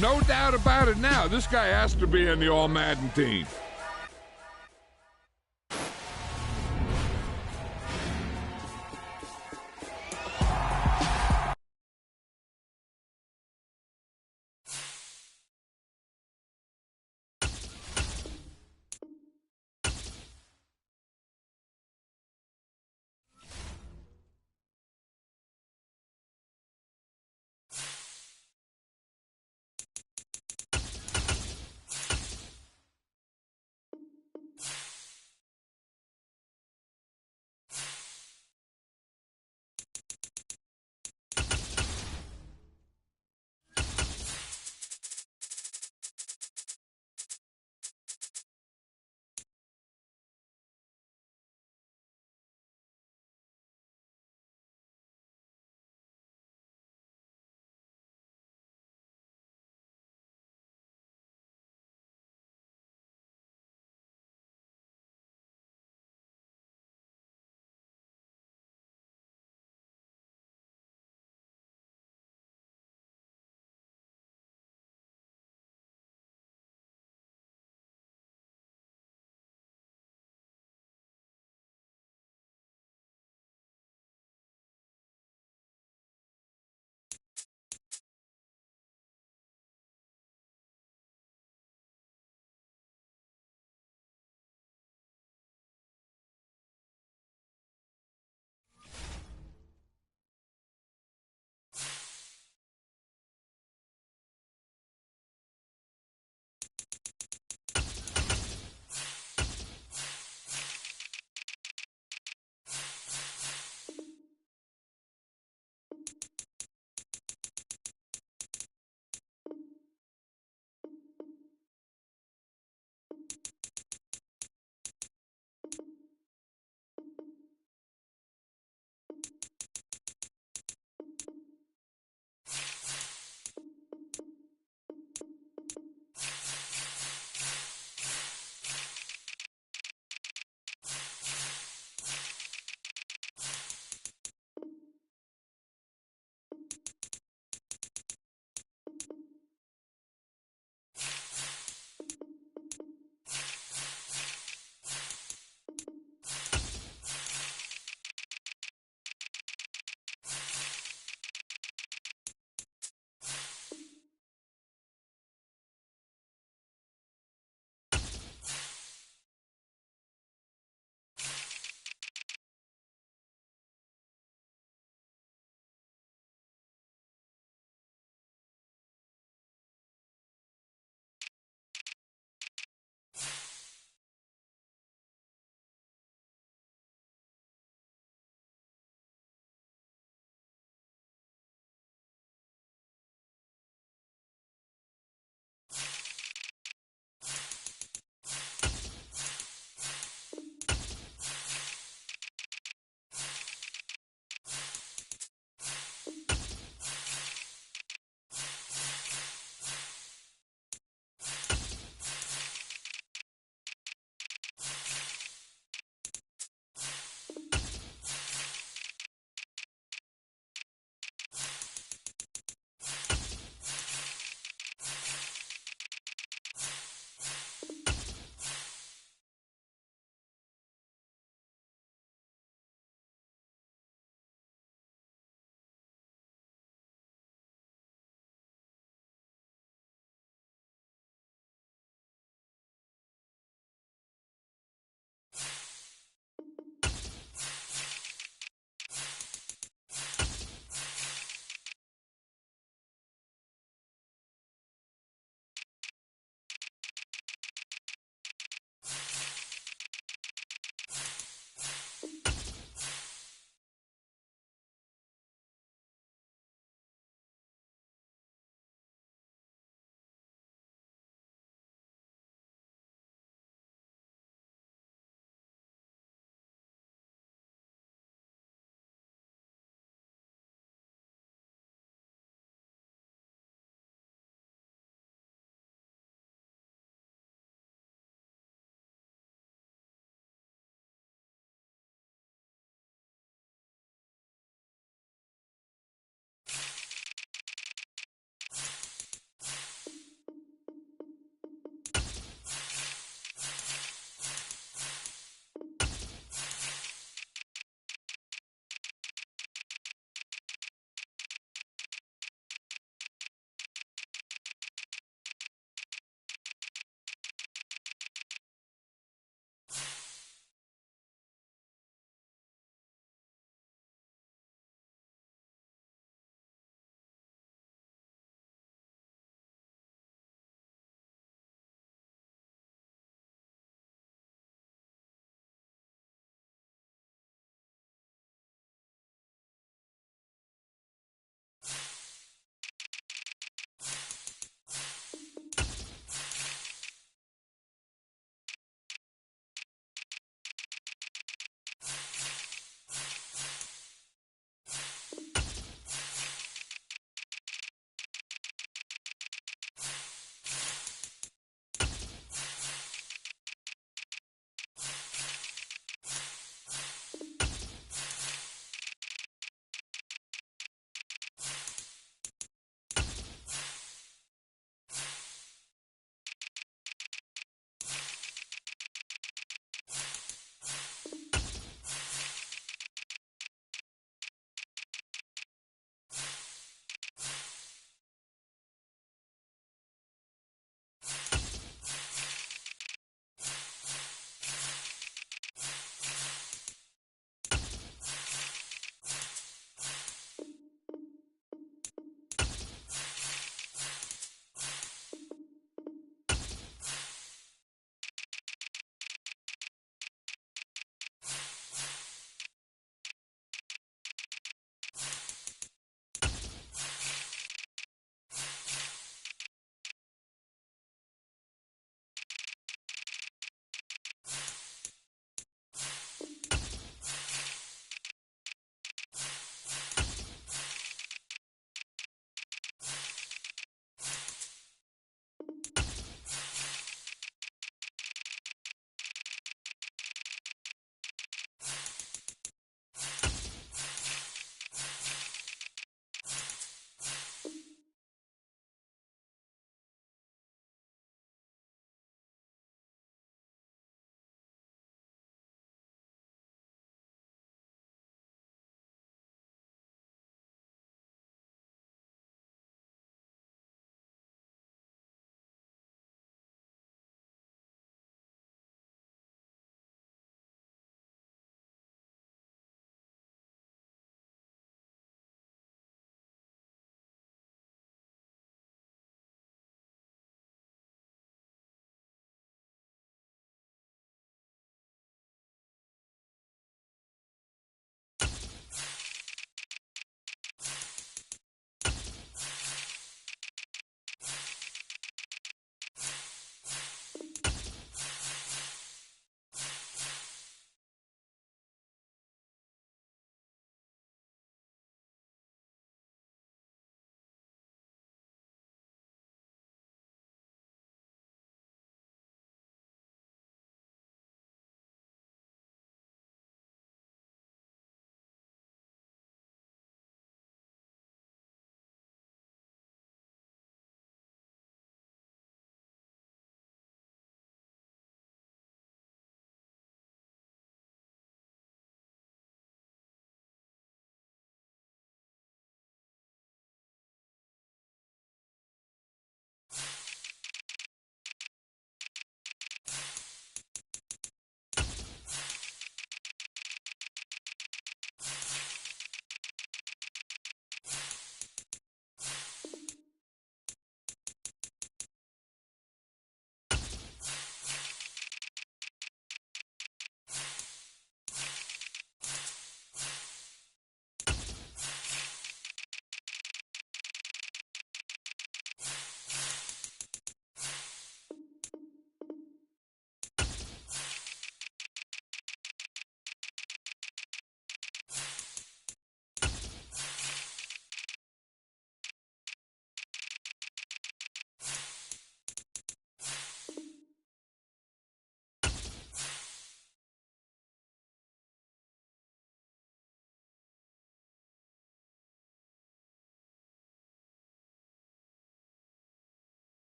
No doubt about it now. This guy has to be in the All-Madden team.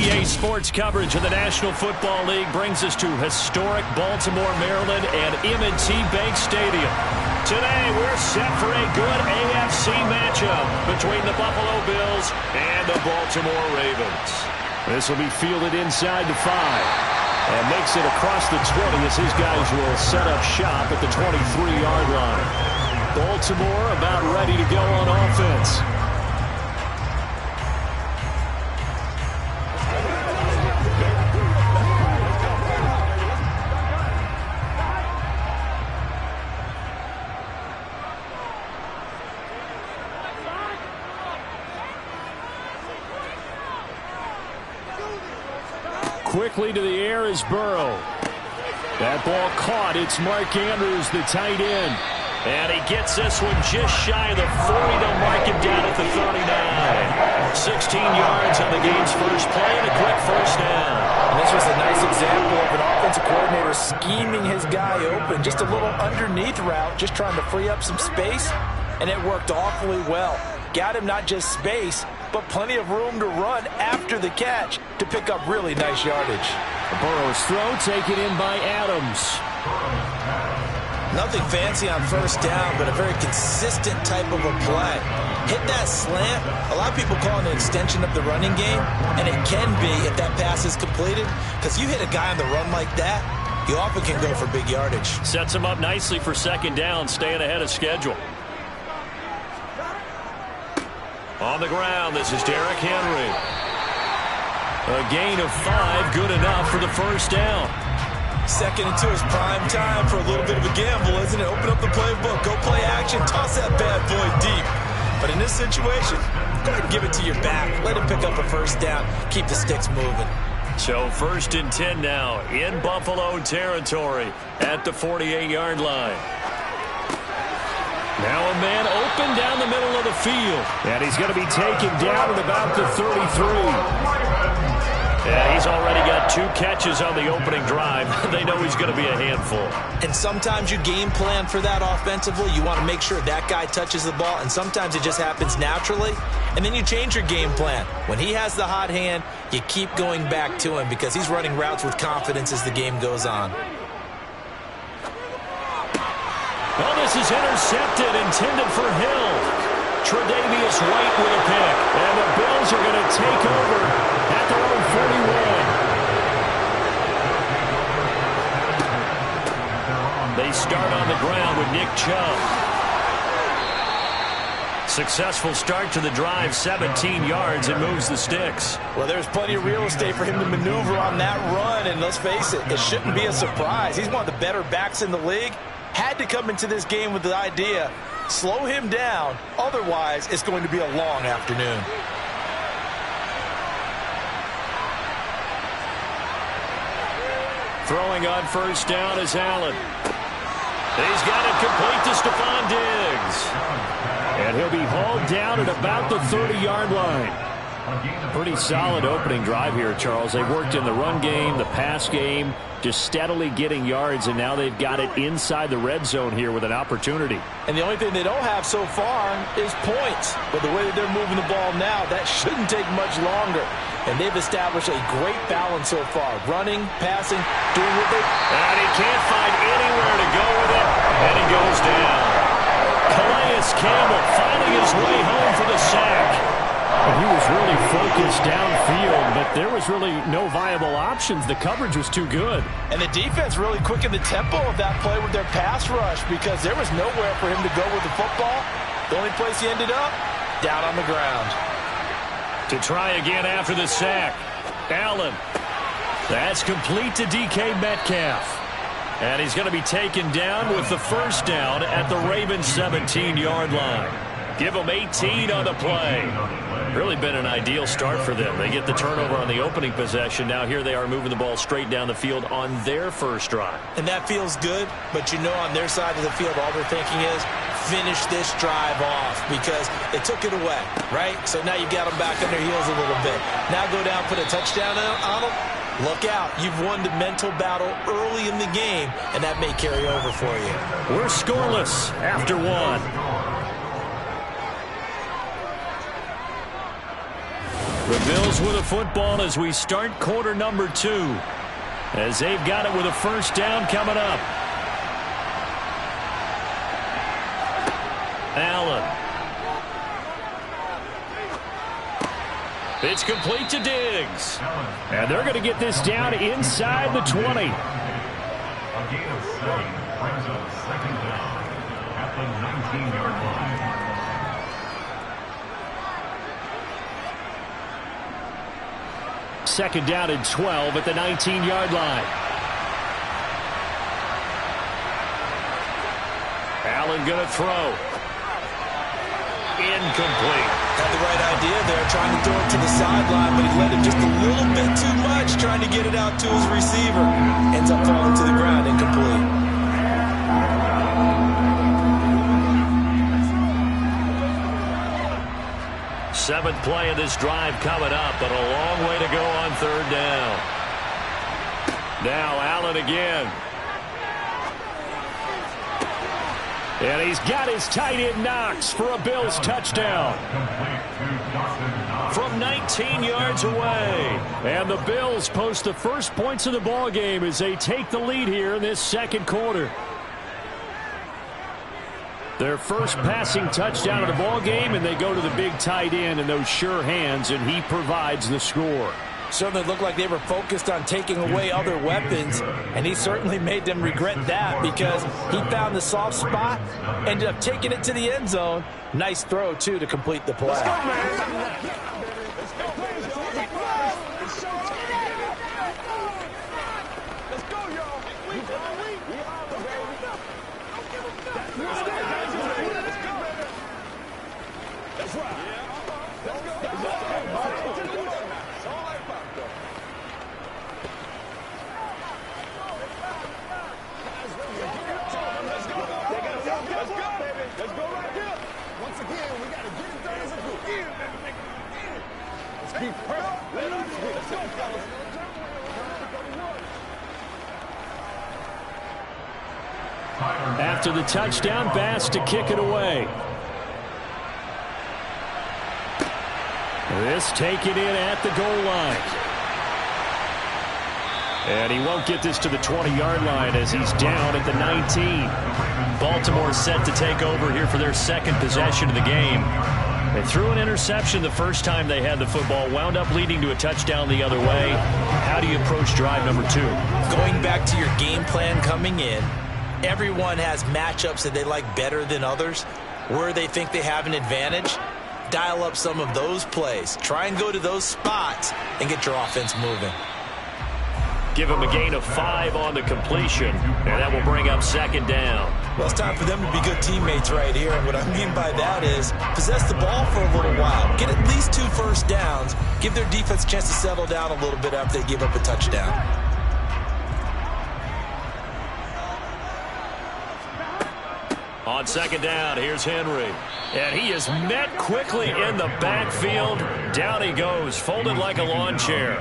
NBA sports coverage of the National Football League brings us to historic Baltimore, Maryland, and M&T Bank Stadium. Today, we're set for a good AFC matchup between the Buffalo Bills and the Baltimore Ravens. This will be fielded inside the 5 and makes it across the 20 as his guys will set up shop at the 23-yard line. Baltimore about ready to go on offense. Quickly to the air is Burrow. That ball caught. It's Mark Andrews, the tight end. And he gets this one just shy of the 40. They'll mark him down at the 39. 16 yards on the game's first play and a quick first down. And this was a nice example of an offensive coordinator scheming his guy open. Just a little underneath route, just trying to free up some space. And it worked awfully well. Got him not just space, but plenty of room to run after the catch to pick up really nice yardage. Burrow's throw taken in by Adams. Nothing fancy on first down, but a very consistent type of a play. Hit that slant. A lot of people call it an extension of the running game, and it can be if that pass is completed, because you hit a guy on the run like that, you often can go for big yardage. Sets him up nicely for second down, staying ahead of schedule. On the ground, this is Derrick Henry. A gain of 5, good enough for the first down. Second and 2 is prime time for a little bit of a gamble, isn't it? Open up the playbook, go play action, toss that bad boy deep. But in this situation, go ahead and give it to your back. Let him pick up a first down, keep the sticks moving. So 1st and 10 now in Buffalo territory at the 48-yard line. Now a man open down the middle of the field. And he's going to be taken down at about the 33. Yeah, he's already got 2 catches on the opening drive. They know he's going to be a handful. And sometimes you game plan for that offensively. You want to make sure that guy touches the ball, and sometimes it just happens naturally. And then you change your game plan. When he has the hot hand, you keep going back to him because he's running routes with confidence as the game goes on. Well, this is intercepted, intended for Hill. Tre'Davious White with a pick. And the Bills are going to take over at their own 41. They start on the ground with Nick Chubb. Successful start to the drive, 17 yards, and moves the sticks. Well, there's plenty of real estate for him to maneuver on that run, and let's face it, it shouldn't be a surprise. He's one of the better backs in the league. Had to come into this game with the idea, slow him down, otherwise it's going to be a long afternoon. Throwing on first down is Allen. He's got it complete to Stephon Diggs. And he'll be hauled down at about the 30-yard line. Pretty solid opening drive here, Charles. They worked in the run game, the pass game, just steadily getting yards, and now they've got it inside the red zone here with an opportunity. And the only thing they don't have so far is points. But the way that they're moving the ball now, that shouldn't take much longer. And they've established a great balance so far. Running, passing, doing what they... And he can't find anywhere to go with it, and he goes down. Calais Campbell finding his way home for the sack. And he was really focused downfield, but there was really no viable options. The coverage was too good. And the defense really quickened the tempo of that play with their pass rush because there was nowhere for him to go with the football. The only place he ended up, down on the ground. To try again after the sack. Allen. That's complete to DK Metcalf. And he's going to be taken down with the first down at the Ravens' 17-yard line. Give them 18 on the play. Really been an ideal start for them. They get the turnover on the opening possession. Now here they are moving the ball straight down the field on their first drive. And that feels good, but you know on their side of the field all they're thinking is finish this drive off because they took it away, right? So now you got them back on their heels a little bit. Now go down, put a touchdown on them. Look out. You've won the mental battle early in the game, and that may carry over for you. We're scoreless after one. The Bills with a football as we start quarter number 2. As they've got it with a first down coming up. Allen. It's complete to Diggs. And they're going to get this down inside the 20. A gain of 7 brings up second down at the 19-yard line. Second down and 12 at the 19-yard line. Allen going to throw. Incomplete. Had the right idea there, trying to throw it to the sideline, but he let it just a little bit too much, trying to get it out to his receiver. Ends up falling to the ground, incomplete. Seventh play of this drive coming up, but a long way to go on third down. Now Allen again. And he's got his tight end Knox for a Bills touchdown. From 19 yards away. And the Bills post the first points of the ball game as they take the lead here in this second quarter. Their first passing touchdown of the ball game, and they go to the big tight end in those sure hands, and he provides the score. Certainly looked like they were focused on taking away other weapons, and he certainly made them regret that because he found the soft spot, ended up taking it to the end zone. Nice throw, too, to complete the play. Let's go, man. Let's go. Let's go, y'all. We are, baby. Don't give them nothing. Let's go. That's right. Let's go. Let's go right here. Once again, we got to get it done as a group. Let's be perfect. Let's go, fellas. After the touchdown, Bass to kick it away. This taken in at the goal line. And he won't get this to the 20-yard line as he's down at the 19. Baltimore set to take over here for their second possession of the game. They threw an interception the first time they had the football, wound up leading to a touchdown the other way. How do you approach drive number 2? Going back to your game plan coming in, everyone has matchups that they like better than others, where they think they have an advantage. Dial up some of those plays. Try and go to those spots and get your offense moving. Give him a gain of 5 on the completion, and that will bring up second down. Well, it's time for them to be good teammates right here, and what I mean by that is possess the ball for a little while. Get at least 2 first downs. Give their defense a chance to settle down a little bit after they give up a touchdown. On second down, here's Henry. And he is met quickly in the backfield. Down he goes, folded like a lawn chair.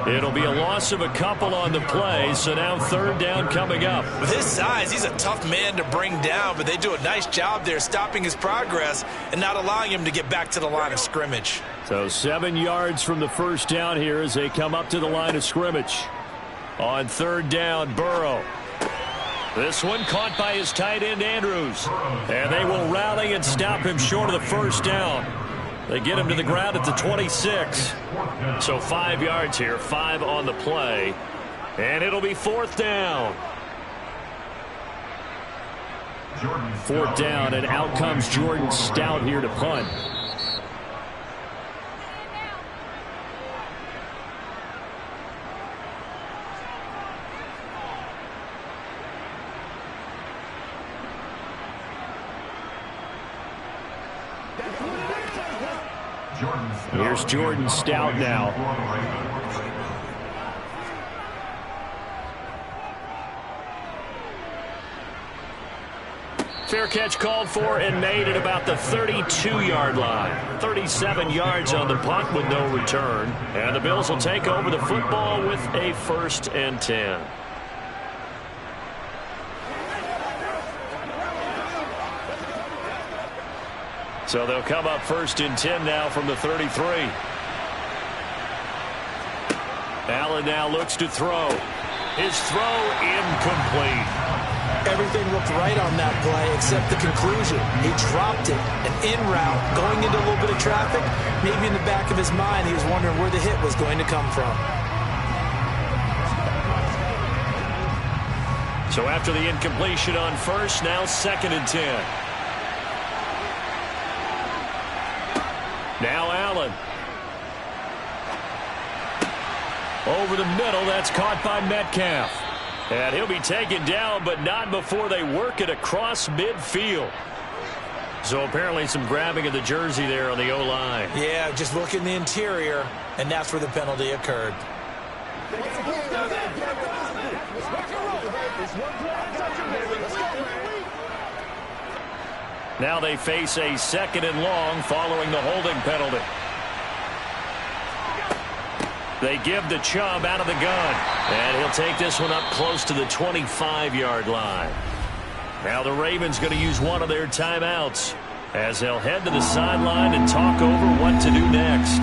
It'll be a loss of a couple on the play, so now third down coming up. With his size, he's a tough man to bring down, but they do a nice job there stopping his progress and not allowing him to get back to the line of scrimmage. So 7 yards from the first down here as they come up to the line of scrimmage. On third down, Burrow. This one caught by his tight end, Andrews. And they will rally and stop him short of the first down. They get him to the ground at the 26. So 5 yards here, 5 on the play. And it'll be fourth down. Fourth down, and out comes Jordan Stout here to punt. Here's Jordan Stout now. Fair catch called for and made at about the 32-yard line. 37 yards on the punt with no return. And the Bills will take over the football with a 1st and 10. So they'll come up 1st and 10 now from the 33. Allen now looks to throw. His throw incomplete. Everything looked right on that play except the conclusion. He dropped it, an in route, going into a little bit of traffic. Maybe in the back of his mind, he was wondering where the hit was going to come from. So after the incompletion on first, now 2nd and 10. Now Allen. Over the middle, that's caught by Metcalf. And he'll be taken down, but not before they work it across midfield. So apparently some grabbing of the jersey there on the O-line. Yeah, just look in the interior, and that's where the penalty occurred. Now they face a 2nd and long following the holding penalty. They give the Chubb out of the gun. And he'll take this one up close to the 25-yard line. Now the Ravens going to use one of their timeouts as they'll head to the sideline and talk over what to do next.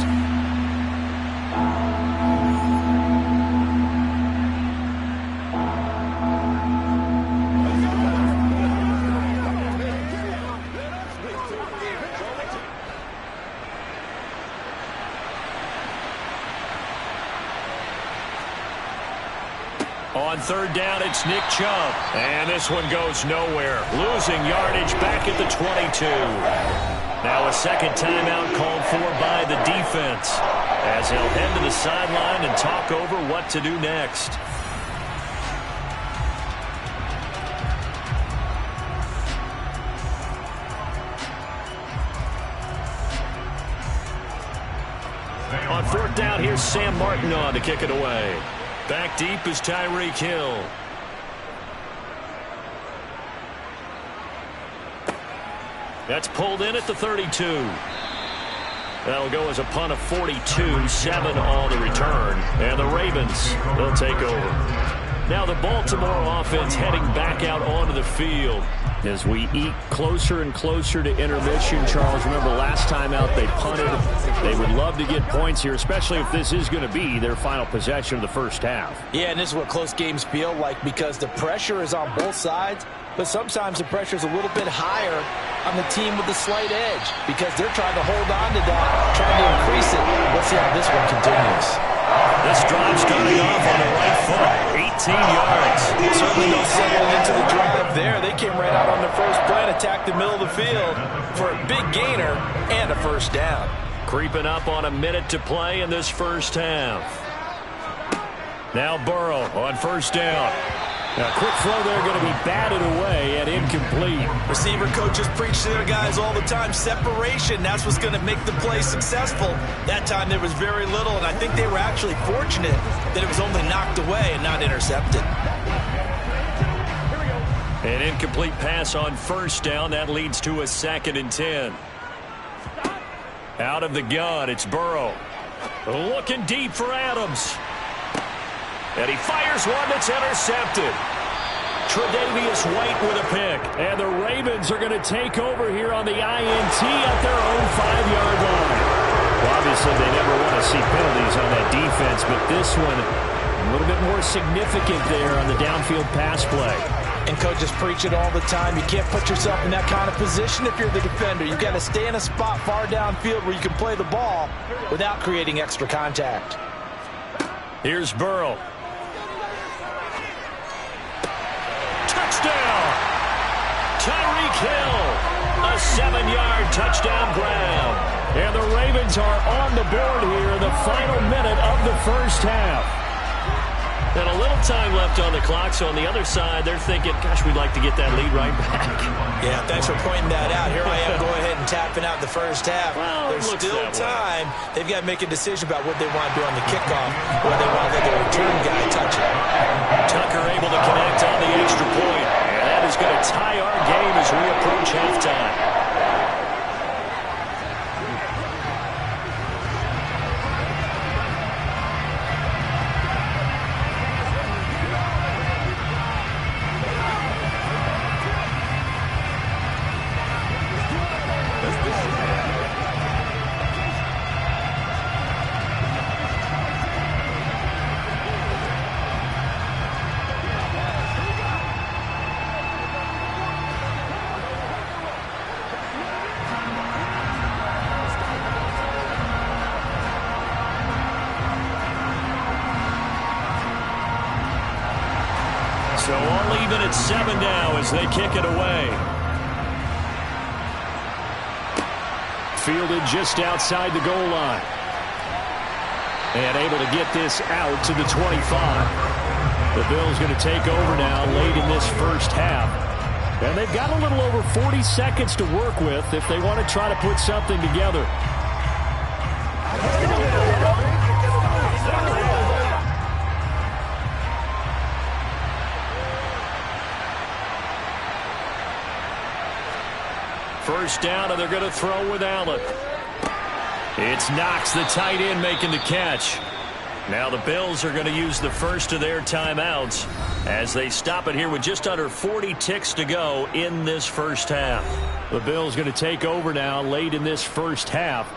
On 3rd down, it's Nick Chubb. And this one goes nowhere. Losing yardage back at the 22. Now a 2nd timeout called for by the defense as they'll head to the sideline and talk over what to do next. On 4th down, here's Sam Martin on to kick it away. Back deep is Tyreek Hill. That's pulled in at the 32. That'll go as a punt of 42, 7 on the return. And the Ravens, they'll take over. Now the Baltimore offense heading back out onto the field. As we eat closer and closer to intermission, Charles, remember last time out they punted. They would love to get points here, especially if this is going to be their final possession of the first half. Yeah, and this is what close games feel like because the pressure is on both sides, but sometimes the pressure is a little bit higher on the team with the slight edge because they're trying to hold on to that, trying to increase it. Let's see how this one continues. This drive starting off on the right foot, 18 yards. Certainly no settling into the drive there. They came right out on their first play and attacked the middle of the field for a big gainer and a first down. Creeping up on a minute to play in this first half. Now Burrow on 1st down. Now quick throw there going to be batted away and incomplete. Receiver coaches preach to their guys all the time. Separation, that's what's going to make the play successful. That time there was very little, and I think they were actually fortunate that it was only knocked away and not intercepted. An incomplete pass on 1st down. That leads to a 2nd and 10. Out of the gun, it's Burrow. Looking deep for Adams. And he fires one that's intercepted. Tre'Davious White with a pick. And the Ravens are going to take over here on the INT at their own 5-yard line. Well, obviously, they never want to see penalties on that defense, but this one a little bit more significant there on the downfield pass play. And coaches preach it all the time. You can't put yourself in that kind of position if you're the defender. You've got to stay in a spot far downfield where you can play the ball without creating extra contact. Here's Burrow. Touchdown! Tyreek Hill, a 7-yard touchdown grab. And the Ravens are on the board here in the final minute of the first half. And a little time left on the clock, so on the other side, they're thinking, gosh, we'd like to get that lead right back. Yeah, thanks for pointing that out. Here I am going ahead and tapping out the first half. Well, there's still time. They've got to make a decision about what they want to do on the kickoff, or they want to let the return guy touch it. Tucker able to connect on the extra point. And that is going to tie our game as we approach halftime. even at 7 now as they kick it away. Fielded just outside the goal line. And able to get this out to the 25. The Bills going to take over now late in this first half. And they've got a little over 40 seconds to work with if they want to try to put something together. First down, and they're going to throw with Allen. It's Knox, the tight end, making the catch. Now the Bills are going to use the first of their timeouts as they stop it here with just under 40 ticks to go in this first half. The Bills going to take over now late in this first half.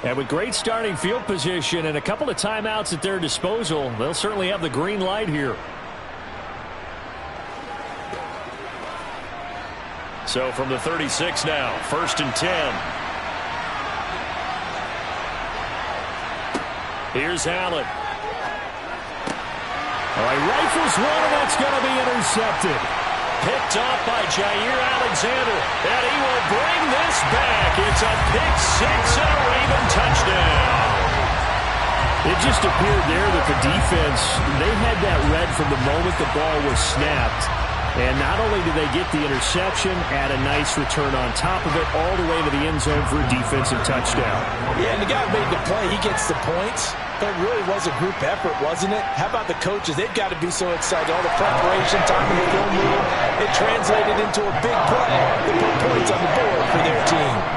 And with great starting field position and a couple of timeouts at their disposal, they'll certainly have the green light here. So from the 36 now, 1st and 10. Here's Allen. All right, rifles one, and that's going to be intercepted. Picked off by Jair Alexander, and he will bring this back. It's a pick six and a Raven touchdown. It just appeared there that the defense, they had that read from the moment the ball was snapped. And not only did they get the interception, add a nice return on top of it, all the way to the end zone for a defensive touchdown. Yeah, and the guy made the play. He gets the points. But it really was a group effort, wasn't it? How about the coaches? They've got to be so excited. All the preparation, time in the film room, it translated into a big play. They put points on the board for their team.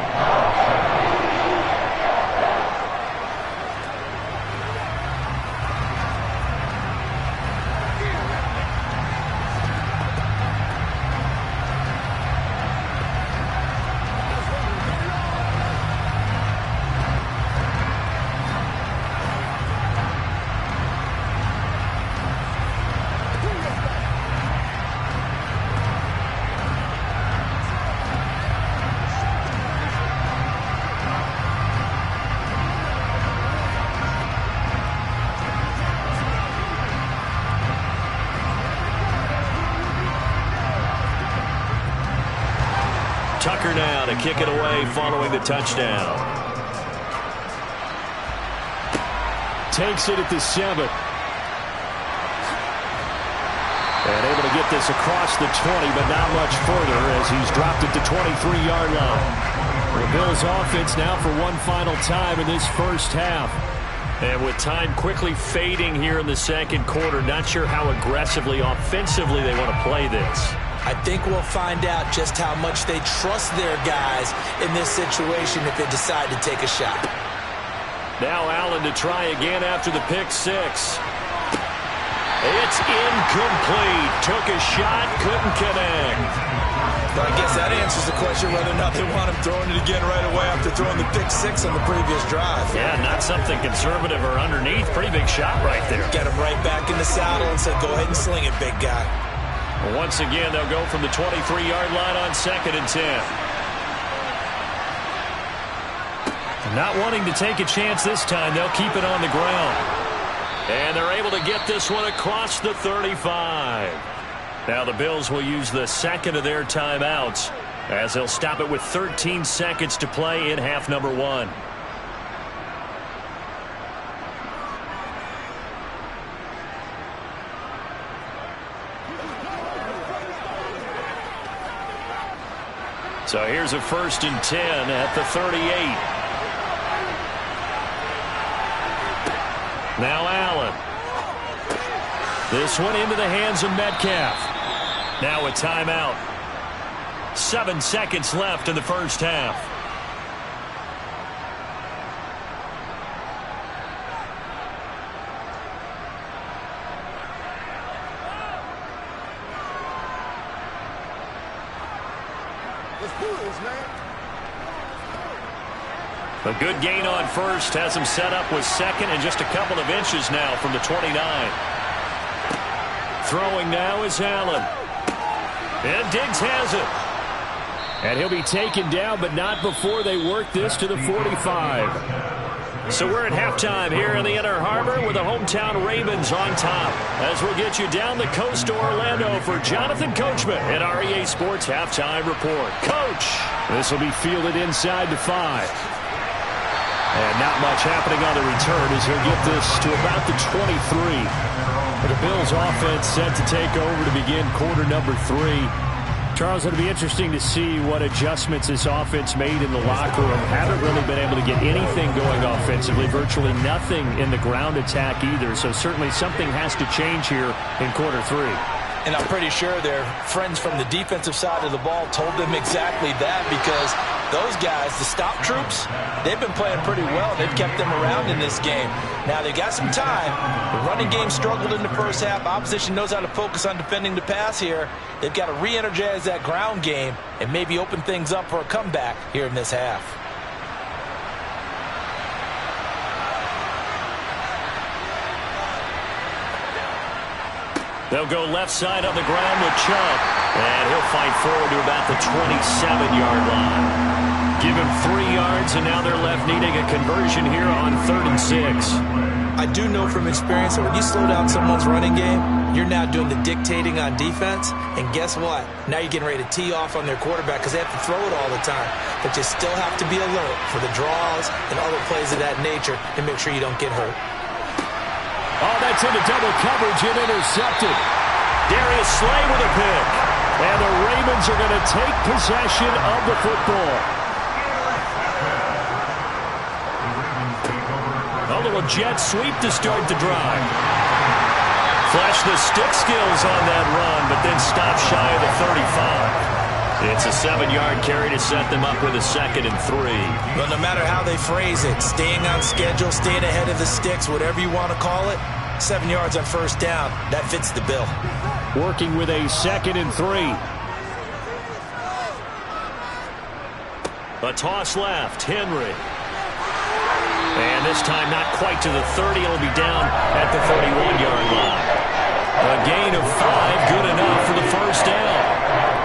Tucker now to kick it away following the touchdown. Takes it at the 7. And able to get this across the 20, but not much further as he's dropped at the 23-yard line. The Bills offense now for one final time in this first half. And with time quickly fading here in the second quarter, not sure how aggressively, offensively they want to play this. I think we'll find out just how much they trust their guys in this situation if they decide to take a shot. Now Allen to try again after the pick six. It's incomplete. Took a shot, couldn't connect. Well, I guess that answers the question whether or not they want him throwing it again right away after throwing the pick six on the previous drive. Yeah, not something conservative or underneath. Pretty big shot right there. Get him right back in the saddle and said, go ahead and sling it, big guy. Once again, they'll go from the 23-yard line on 2nd and 10. Not wanting to take a chance this time, they'll keep it on the ground. And they're able to get this one across the 35. Now the Bills will use the second of their timeouts as they'll stop it with 13 seconds to play in half number 1. So here's a 1st and 10 at the 38. Now Allen. This one into the hands of Metcalf. Now a timeout. 7 seconds left in the first half. A good gain on first has him set up with second and just a couple of inches now from the 29. Throwing now is Allen. And Diggs has it. And he'll be taken down, but not before they work this to the 45. So we're at halftime here in the Inner Harbor with the hometown Ravens on top. As we'll get you down the coast to Orlando for Jonathan Coachman at REA Sports Halftime Report. Coach! This will be fielded inside the 5. And not much happening on the return as he'll get this to about the 23. The Bills offense set to take over to begin quarter number 3. Charles, it'll be interesting to see what adjustments this offense made in the locker room. Haven't really been able to get anything going offensively, virtually nothing in the ground attack either. So certainly something has to change here in quarter 3. And I'm pretty sure their friends from the defensive side of the ball told them exactly that, because those guys, the stop troops, they've been playing pretty well. They've kept them around in this game. Now, they've got some time. The running game struggled in the first half. Opposition knows how to focus on defending the pass here. They've got to re-energize that ground game and maybe open things up for a comeback here in this half. They'll go left side on the ground with Chubb. And he'll fight forward to about the 27-yard line. Give him 3 yards, and now they're left needing a conversion here on 3rd and 6. I do know from experience that when you slow down someone's running game, you're now doing the dictating on defense. And guess what? Now you're getting ready to tee off on their quarterback because they have to throw it all the time. But you still have to be alert for the draws and other plays of that nature and make sure you don't get hurt. Oh, that's into double coverage and intercepted. Darius Slay with a pick. And the Ravens are going to take possession of the football. A little jet sweep to start the drive. Flash the stick skills on that run, but then stop shy of the 35. It's a 7-yard carry to set them up with a 2nd and 3. Well, no matter how they phrase it, staying on schedule, staying ahead of the sticks, whatever you want to call it, 7 yards on 1st down, that fits the bill. Working with a 2nd and 3. A toss left, Henry. And this time not quite to the 30. It'll be down at the 31-yard line. A gain of 5, good enough for the 1st down.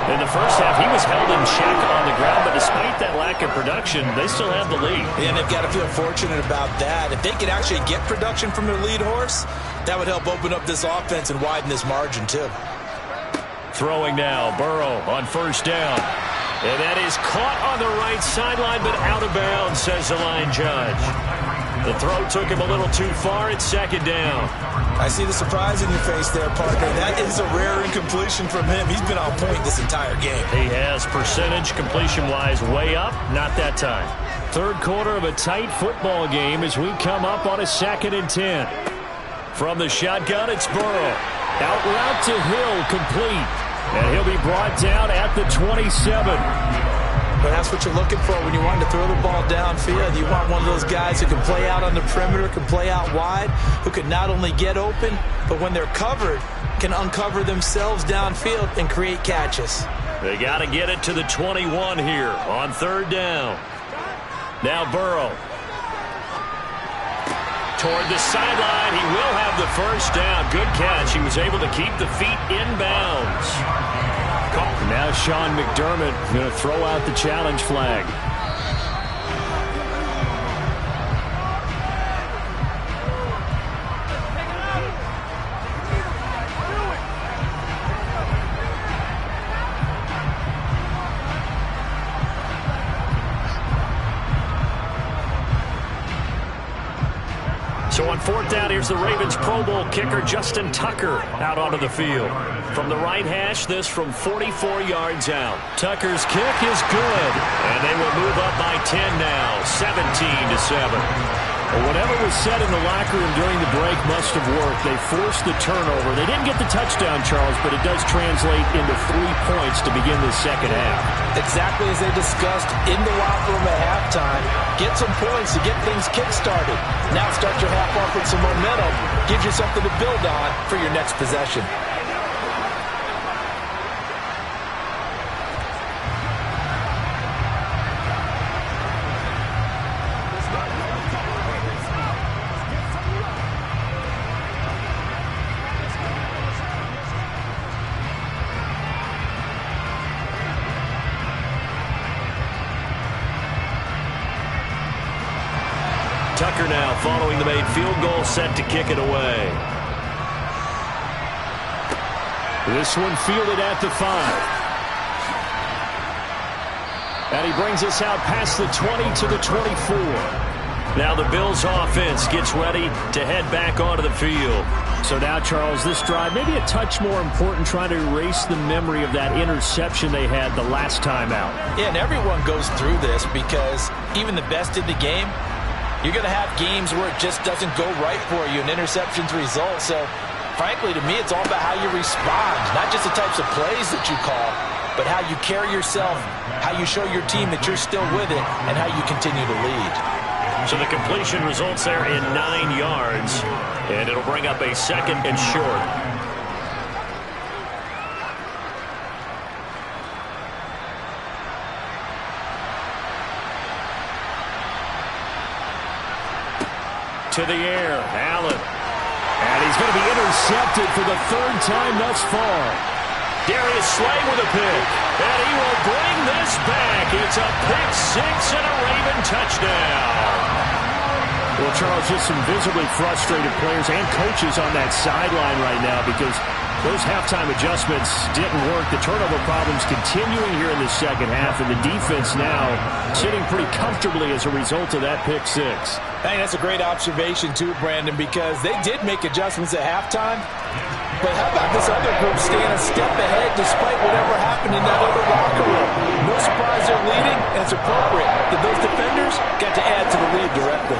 In the first half, he was held in check on the ground, but despite that lack of production, they still have the lead. And they've got to feel fortunate about that. If they could actually get production from their lead horse, that would help open up this offense and widen this margin, too. Throwing now, Burrow on 1st down. And that is caught on the right sideline, but out of bounds, says the line judge. The throw took him a little too far. It's 2nd down. I see the surprise in your face there, partner. That is a rare incompletion from him. He's been on point this entire game. He has percentage completion-wise way up. Not that time. 3rd quarter of a tight football game as we come up on a 2nd and 10. From the shotgun, it's Burrow. Out route to Hill, complete. And he'll be brought down at the 27. But that's what you're looking for when you want to throw the ball downfield. You want one of those guys who can play out on the perimeter, can play out wide, who can not only get open, but when they're covered, can uncover themselves downfield and create catches. They got to get it to the 21 here on 3rd down. Now Burrow. Toward the sideline, he will have the 1st down. Good catch. He was able to keep the feet inbounds. Now Sean McDermott going to throw out the challenge flag. So on 4th down, here's the Ravens Pro Bowl kicker Justin Tucker out onto the field. From the right hash, this from 44 yards out. Tucker's kick is good, and they will move up by 10 now, 17-7. Well, whatever was said in the locker room during the break must have worked. They forced the turnover. They didn't get the touchdown, Charles, but it does translate into 3 points to begin the 2nd half. Exactly as they discussed in the locker room at halftime. Get some points to get things kick-started. Now start your half off with some momentum. Gives you something to build on for your next possession. Tucker now following the made field goal, set to kick it away. This one fielded at the 5. And he brings us out past the 20 to the 24. Now the Bills offense gets ready to head back onto the field. So now, Charles, this drive maybe a touch more important, trying to erase the memory of that interception they had the last time out. Yeah, and everyone goes through this because even the best in the game, you're going to have games where it just doesn't go right for you, and interceptions result. So, frankly, to me, it's all about how you respond, not just the types of plays that you call, but how you carry yourself, how you show your team that you're still with it, and how you continue to lead. So the completion results there in 9 yards, and it'll bring up a 2nd and short. To the air, Allen. And he's going to be intercepted for the 3rd time thus far. Darius Slay with a pick, and he will bring this back. It's a pick 6 and a Raven touchdown. Well, Charles, just some visibly frustrated players and coaches on that sideline right now because those halftime adjustments didn't work. The turnover problems continuing here in the second half, and the defense now sitting pretty comfortably as a result of that pick 6. Hey, that's a great observation too, Brandon, because they did make adjustments at halftime. But how about this other group staying a step ahead despite whatever happened in that other locker room? No surprise they're leading, and it's appropriate that those defenders got to add to the lead directly.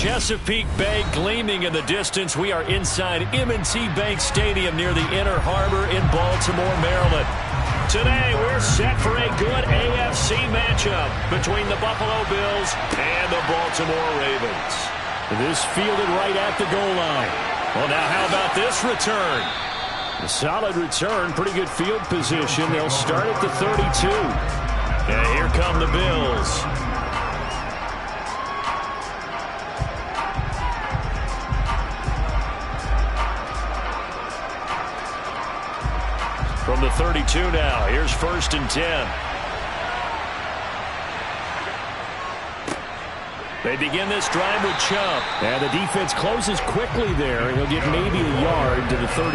Chesapeake Bay gleaming in the distance. We are inside M&T Bank Stadium near the Inner Harbor in Baltimore, Maryland. Today, we're set for a good AFC matchup between the Buffalo Bills and the Baltimore Ravens. This fielded right at the goal line. Well, now how about this return? A solid return, pretty good field position. They'll start at the 32. And here come the Bills. From the 32 now, here's 1st and 10. They begin this drive with Chubb. And the defense closes quickly there, and he'll get maybe a yard to the 33.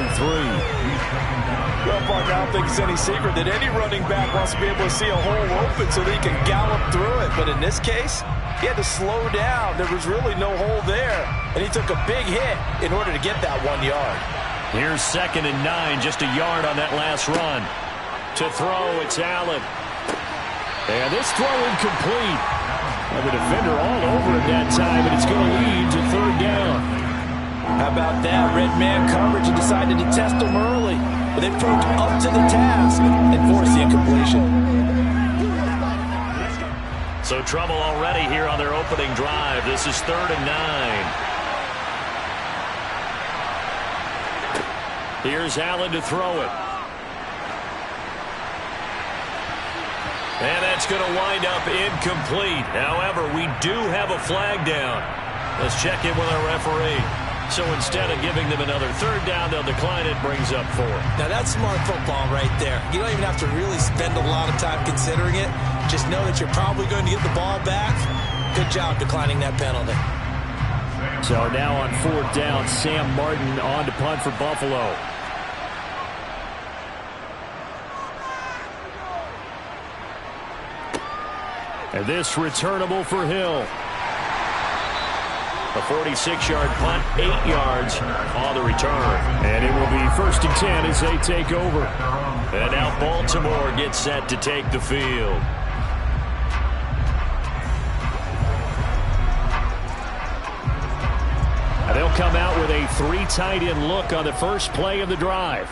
Well, partner, I don't think it's any secret that any running back wants to be able to see a hole open so that he can gallop through it. But in this case, he had to slow down. There was really no hole there, and he took a big hit in order to get that 1 yard. Here's 2nd and 9, just a yard on that last run. To throw, it's Allen. And this throw incomplete. And the defender all over it that time, and it's going to lead to 3rd down. How about that? Red man coverage and decided to test them early. But they proved up to the task and forced the incompletion. So trouble already here on their opening drive. This is 3rd and 9. Here's Allen to throw it. And that's going to wind up incomplete. However, we do have a flag down. Let's check in with our referee. So instead of giving them another 3rd down, they'll decline it, brings up 4. Now that's smart football right there. You don't even have to really spend a lot of time considering it. Just know that you're probably going to get the ball back. Good job declining that penalty. So now on 4th down, Sam Martin on to punt for Buffalo. And this returnable for Hill. A 46-yard punt, 8 yards on the return. And it will be 1st and 10 as they take over. And now Baltimore gets set to take the field. And they'll come out with a 3 tight end look on the first play of the drive.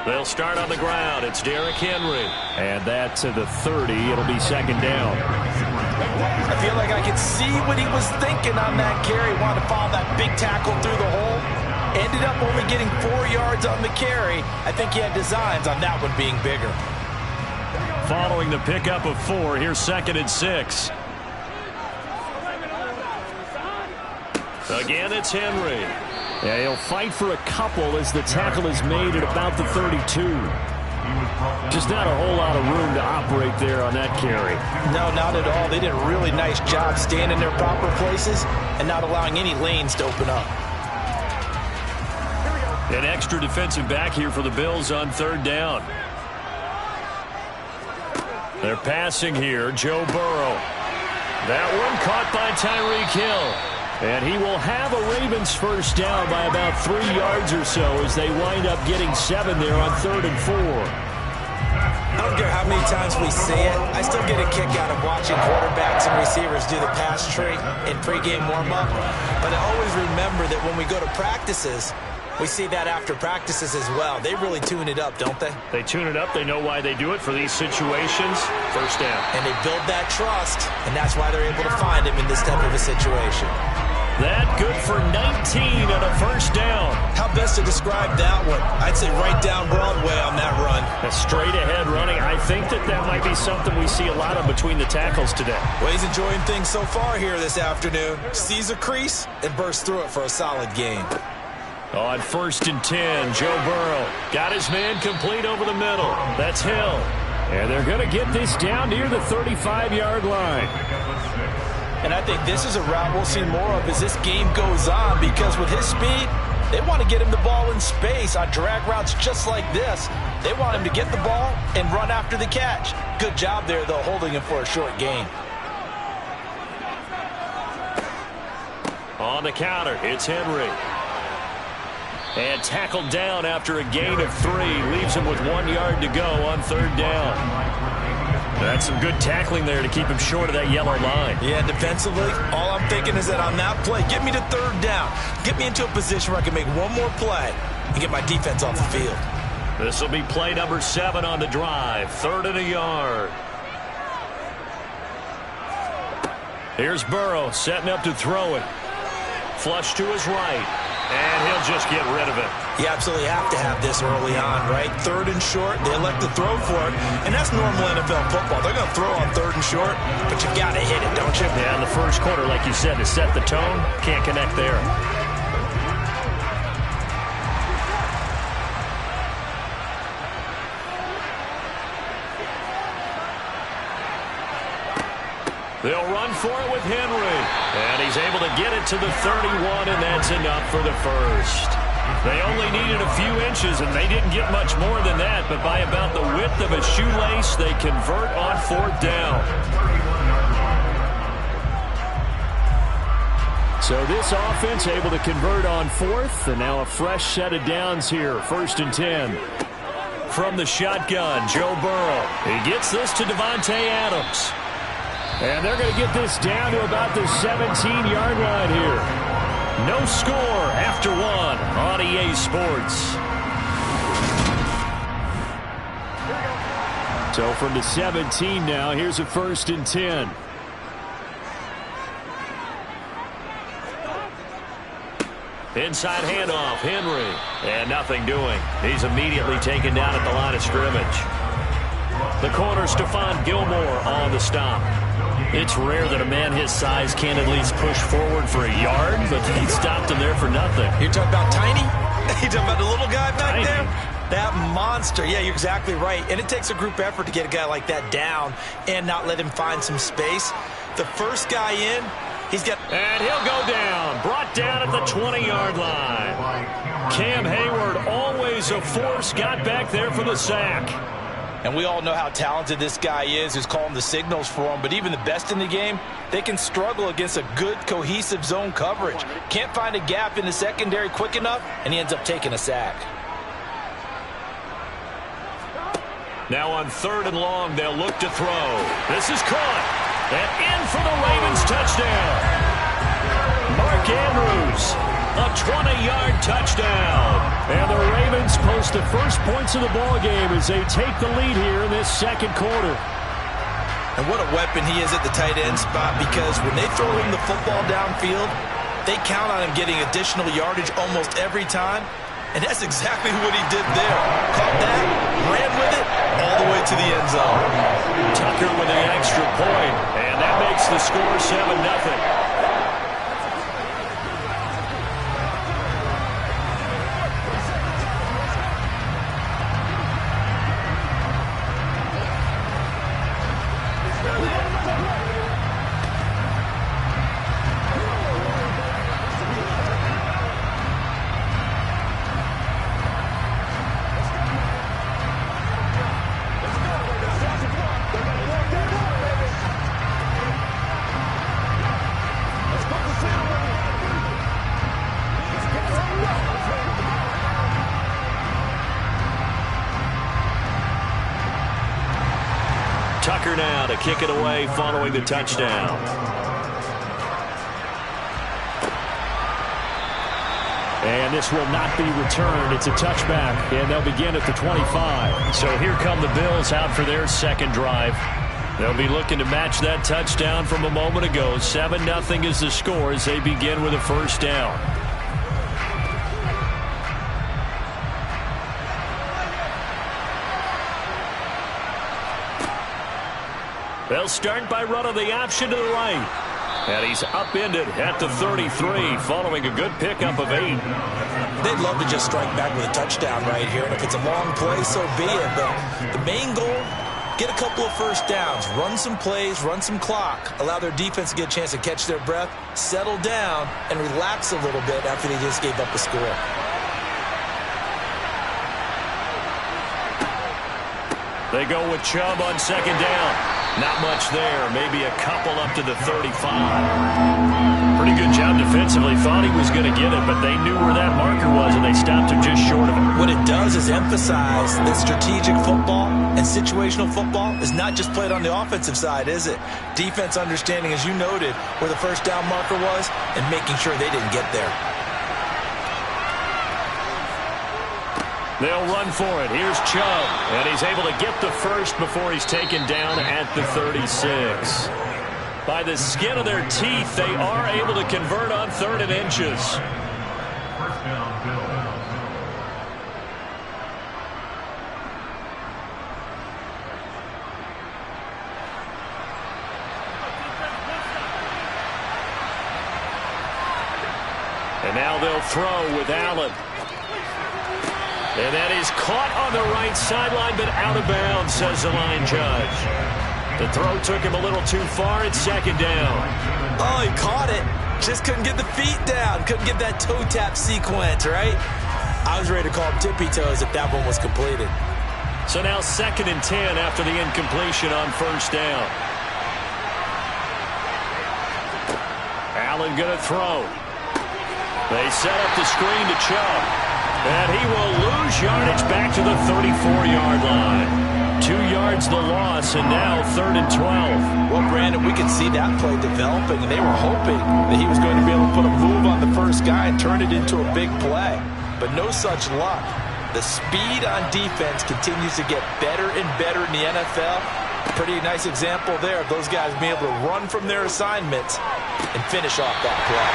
They'll start on the ground. It's Derrick Henry. And that to the 30. It'll be 2nd down. I feel like I could see what he was thinking on that carry. Wanted to follow that big tackle through the hole. Ended up only getting 4 yards on the carry. I think he had designs on that one being bigger. Following the pickup of 4, here's 2nd and 6. Again, it's Henry. Yeah, he'll fight for a couple as the tackle is made at about the 32. Just not a whole lot of room to operate there on that carry. No, not at all. They did a really nice job staying in their proper places and not allowing any lanes to open up. An extra defensive back here for the Bills on 3rd down. They're passing here, Joe Burrow. That one caught by Tyreek Hill. And he will have a Ravens 1st down by about 3 yards or so as they wind up getting 7 there on 3rd and 4. I don't care how many times we see it. I still get a kick out of watching quarterbacks and receivers do the pass tree in pregame warm-up. But I always remember that when we go to practices, we see that after practices as well. They really tune it up, don't they? They tune it up. They know why they do it for these situations. 1st down. And they build that trust, and that's why they're able to find him in this type of a situation. That good for 19 and a 1st down. How best to describe that one? I'd say right down Broadway on that run. A straight ahead running. I think that might be something we see a lot of between the tackles today. Well, he's enjoying things so far here this afternoon. Sees a crease and bursts through it for a solid gain. On 1st and 10, Joe Burrow got his man complete over the middle. That's Hill. And they're going to get this down near the 35-yard line. And I think this is a route we'll see more of as this game goes on, because with his speed, they want to get him the ball in space on drag routes just like this. They want him to get the ball and run after the catch. Good job there, though, holding him for a short gain. On the counter, it's Henry. And tackled down after a gain of 3. Leaves him with 1 yard to go on 3rd down. That's some good tackling there to keep him short of that yellow line. Yeah, defensively, all I'm thinking is that on that play, get me to third down. Get me into a position where I can make one more play and get my defense off the field. This will be play number 7 on the drive. 3rd and a yard. Here's Burrow setting up to throw it. Flush to his right. And he'll just get rid of it. You absolutely have to have this early on, right? 3rd and short, they elect to throw for it. And that's normal NFL football. They're going to throw on 3rd and short, but you got to hit it, don't you? Yeah, in the first quarter, like you said, to set the tone, can't connect there. They'll run for it with Henry. And he's able to get it to the 31, and that's enough for the first. They only needed a few inches, and they didn't get much more than that, but by about the width of a shoelace, they convert on 4th down. So this offense able to convert on 4th, and now a fresh set of downs here, 1st and 10. From the shotgun, Joe Burrow. He gets this to Devontae Adams. And they're going to get this down to about the 17-yard line here. No score after 1 on EA Sports. So from the 17 now, here's a 1st and 10. Inside handoff, Henry. And nothing doing. He's immediately taken down at the line of scrimmage. The corner, Stephon Gilmore on the stop. It's rare that a man his size can't at least push forward for a yard, but he stopped him there for nothing. You're talking about tiny? You're talking about the little guy back Tiny. there? That monster. Yeah, you're exactly right. And it takes a group effort to get a guy like that down and not let him find some space. The first guy in, he's got... And he'll go down. Brought down at the 20-yard line. Cam Hayward, always a force, got back there for the sack. And we all know how talented this guy is who's calling the signals for him. But even the best in the game, they can struggle against a good, cohesive zone coverage. Can't find a gap in the secondary quick enough, and he ends up taking a sack. Now on 3rd and long, they'll look to throw. This is caught. And in for the Ravens touchdown. Mark Andrews, a 20-yard touchdown. And the Ravens post the first points of the ball game as they take the lead here in this second quarter. And what a weapon he is at the tight end spot, because when they throw him the football downfield, they count on him getting additional yardage almost every time. And that's exactly what he did there. Caught that, ran with it, all the way to the end zone. Tucker with an extra point, and that makes the score 7-0. Tucker now to kick it away following the touchdown. And this will not be returned. It's a touchback, and they'll begin at the 25. So here come the Bills out for their second drive. They'll be looking to match that touchdown from a moment ago. 7-0 is the score as they begin with a first down. They'll start by running the option to the right. And he's upended at the 33 following a good pickup of 8. They'd love to just strike back with a touchdown right here. And if it's a long play, so be it. But the main goal, get a couple of first downs, run some plays, run some clock, allow their defense to get a chance to catch their breath, settle down, and relax a little bit after they just gave up a score. They go with Chubb on second down. Not much there. Maybe a couple up to the 35. Pretty good job defensively. Thought he was going to get it, but they knew where that marker was, and they stopped him just short of it. What it does is emphasize that strategic football and situational football is not just played on the offensive side, is it? Defense understanding, as you noted, where the first down marker was and making sure they didn't get there. They'll run for it. Here's Chubb, and he's able to get the first before he's taken down at the 36. By the skin of their teeth, they are able to convert on 3rd and inches. First down, Bills. And now they'll throw with Allen. And that is caught on the right sideline, but out of bounds, says the line judge. The throw took him a little too far. It's 2nd down. Oh, he caught it. Just couldn't get the feet down. Couldn't get that toe tap sequence, right? I was ready to call him tippy toes if that one was completed. So now 2nd and 10 after the incompletion on 1st down. Allen going to throw. They set up the screen to Chubb. And he will lose yardage back to the 34-yard line. 2 yards the loss, and now 3rd and 12. Well, Brandon, we could see that play developing, and they were hoping that he was going to be able to put a move on the first guy and turn it into a big play. But no such luck. The speed on defense continues to get better and better in the NFL. Pretty nice example there of those guys being able to run from their assignments and finish off that play.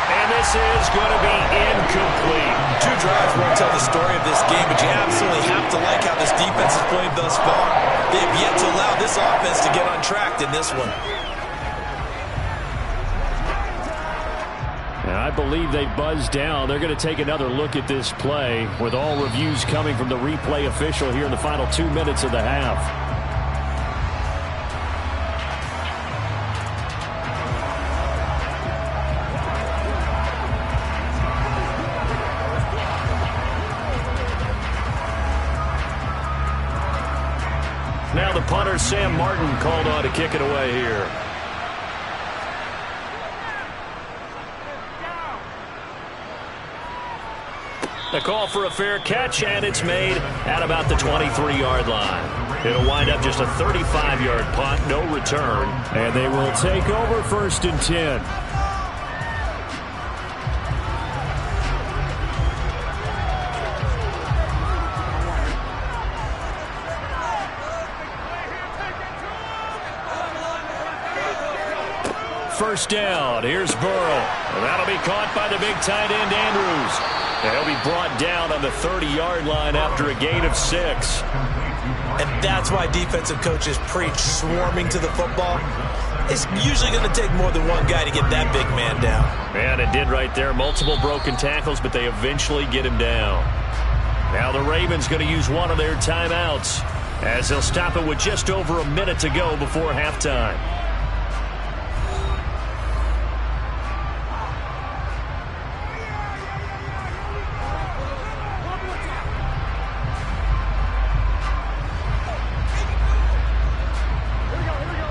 And this is going to be incomplete. 2 drives won't tell the story of this game, but you absolutely have to like how this defense has played thus far. They have yet to allow this offense to get on track in this one. And I believe they buzzed down. They're going to take another look at this play with all reviews coming from the replay official here in the final 2 minutes of the half. Now the punter, Sam Martin, called on to kick it away here. The call for a fair catch, and it's made at about the 23-yard line. It'll wind up just a 35-yard punt, no return, and they will take over 1st and 10. First down. Here's Burrow. And that'll be caught by the big tight end, Andrews. And he'll be brought down on the 30-yard line after a gain of 6. And that's why defensive coaches preach swarming to the football. It's usually going to take more than one guy to get that big man down. Man, it did right there. Multiple broken tackles, but they eventually get him down. Now the Ravens going to use one of their timeouts as they'll stop it with just over a minute to go before halftime.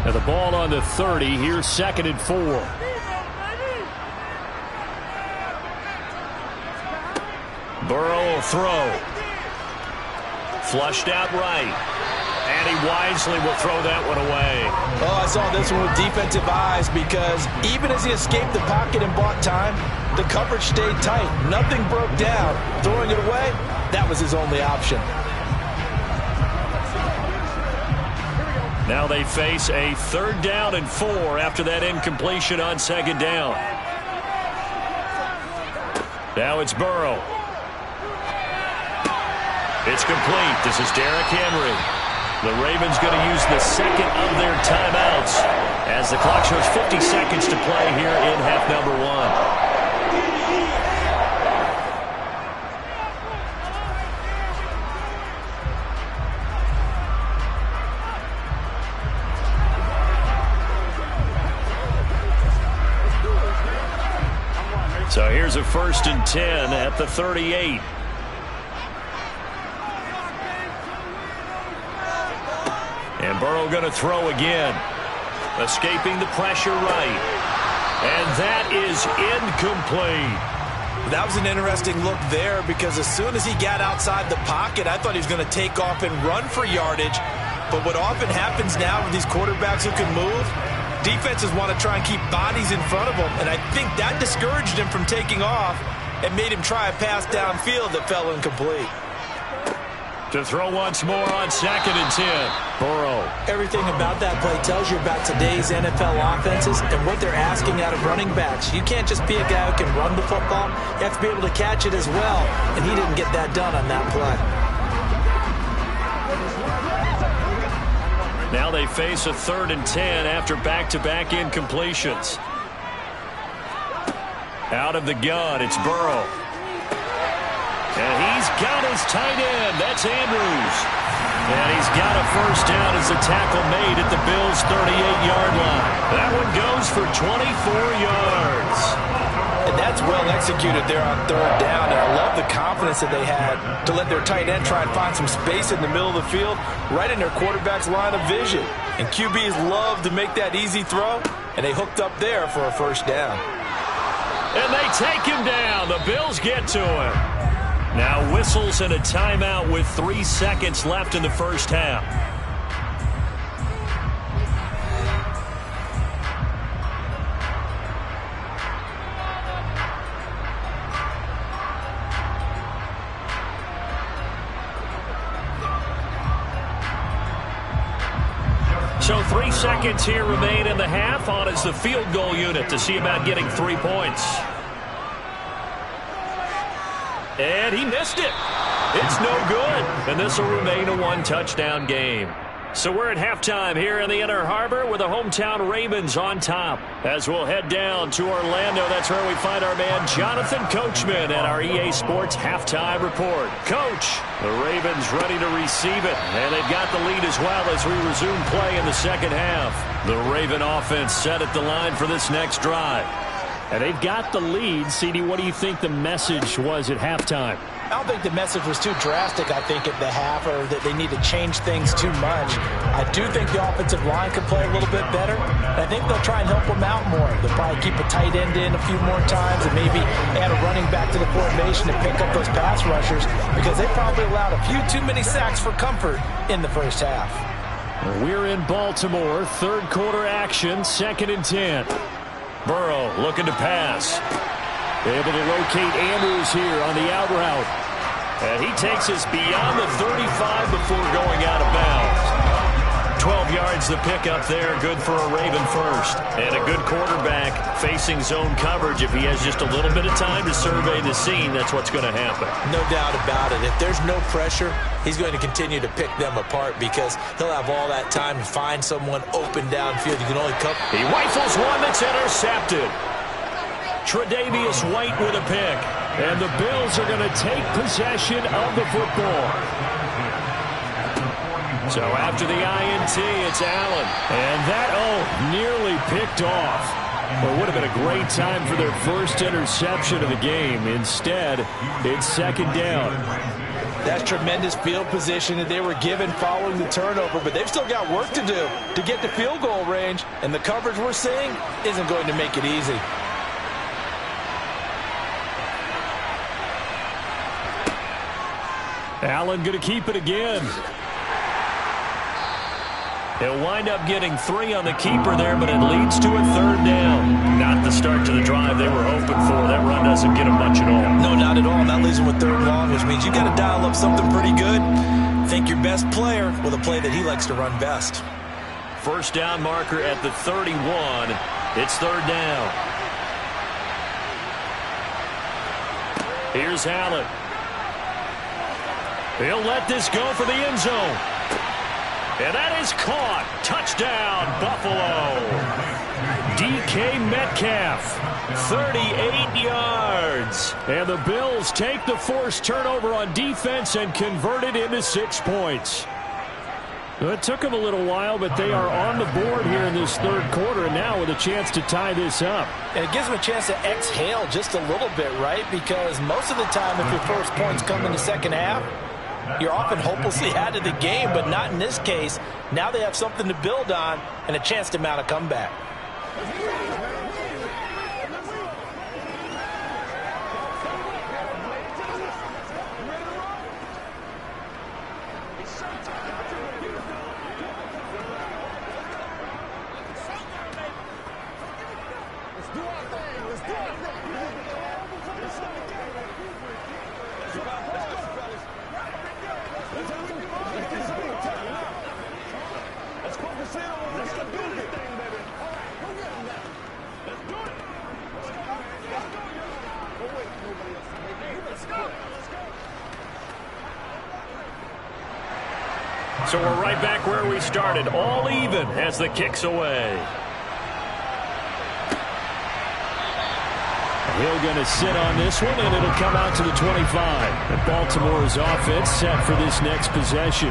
Now the ball on the 30. Here's 2nd and 4. Burrow will throw. Flushed out right. And he wisely will throw that one away. Oh, I saw this one with defensive eyes because even as he escaped the pocket and bought time, the coverage stayed tight. Nothing broke down. Throwing it away, that was his only option. Now they face a 3rd down and 4 after that incompletion on 2nd down. Now it's Burrow. It's complete. This is Derrick Henry. The Ravens going to use the 2nd of their timeouts as the clock shows 50 seconds to play here in half number 1. So here's a 1st and 10 at the 38. And And Burrow going to throw again. Escaping the pressure right. And that is incomplete. That was an interesting look there because as soon as he got outside the pocket, I thought he was going to take off and run for yardage. But what often happens now with these quarterbacks who can move, defenses want to try and keep bodies in front of them. And I think that discouraged him from taking off and made him try a pass downfield that fell incomplete. To throw once more on 2nd and 10. Burrow. Everything about that play tells you about today's NFL offenses and what they're asking out of running backs. You can't just be a guy who can run the football. You have to be able to catch it as well, and he didn't get that done on that play. Now they face a 3rd and 10 after back-to-back incompletions. Out of the gun, it's Burrow. And he's got his tight end. That's Andrews. And he's got a first down as the tackle made at the Bills' 38-yard line. That one goes for 24 yards. And that's well executed there on 3rd down. And I love the confidence that they had to let their tight end try and find some space in the middle of the field, right in their quarterback's line of vision. And QBs love to make that easy throw, and they hooked up there for a first down. And they take him down. The Bills get to him. Now whistles and a timeout with 3 seconds left in the first half. So 3 seconds here remain in the half. On is the field goal unit to see about getting 3 points. And he missed it. It's no good. And this will remain a 1-touchdown game. So we're at halftime here in the Inner Harbor with the hometown Ravens on top. As we'll head down to Orlando, that's where we find our man Jonathan Coachman at our EA Sports Halftime Report. Coach, the Ravens ready to receive it. And they've got the lead as well as we resume play in the second half. The Raven offense set at the line for this next drive. And they've got the lead. CD, what do you think the message was at halftime? I don't think the message was too drastic, I think, at the half, or that they need to change things too much. I do think the offensive line could play a little bit better. I think they'll try and help them out more. They'll probably keep a tight end in a few more times and maybe add a running back to the formation to pick up those pass rushers because they probably allowed a few too many sacks for comfort in the first half. We're in Baltimore. 3rd quarter action, 2nd and 10. Burrow looking to pass. Able to locate Andrews here on the out route. And he takes us beyond the 35 before going out of bounds. 12 yards the pickup there. Good for a Raven first. And a good quarterback facing zone coverage. If he has just a little bit of time to survey the scene, that's what's going to happen. No doubt about it. If there's no pressure, he's going to continue to pick them apart because he'll have all that time to find someone open downfield. You can only cover. He rifles one that's intercepted. Tre'Davious White with a pick. And the Bills are going to take possession of the football. So after the INT, it's Allen. And that, nearly picked off. Well, it would have been a great time for their first interception of the game. Instead, it's 2nd down. That's tremendous field position that they were given following the turnover, but they've still got work to do to get to field goal range, and the coverage we're seeing isn't going to make it easy. Allen going to keep it again. He'll wind up getting 3 on the keeper there, but it leads to a 3rd down. Not the start to the drive they were hoping for. That run doesn't get them much at all. No, not at all. That leaves them with 3rd long, which means you got to dial up something pretty good. Think your best player with a play that he likes to run best. First down marker at the 31. It's 3rd down. Here's Allen. He'll let this go for the end zone. And that is caught. Touchdown, Buffalo. DK Metcalf, 38 yards. And the Bills take the forced turnover on defense and convert it into 6 points. It took them a little while, but they are on the board here in this 3rd quarter, and now with a chance to tie this up. And it gives them a chance to exhale just a little bit, right? Because most of the time, if your first points come in the second half, You're often hopelessly out of the game, but not in this case. Now they have something to build on and a chance to mount a comeback. So we're right back where we started, all even as the kick's away. Hill going to sit on this one, and it'll come out to the 25. And Baltimore's offense set for this next possession.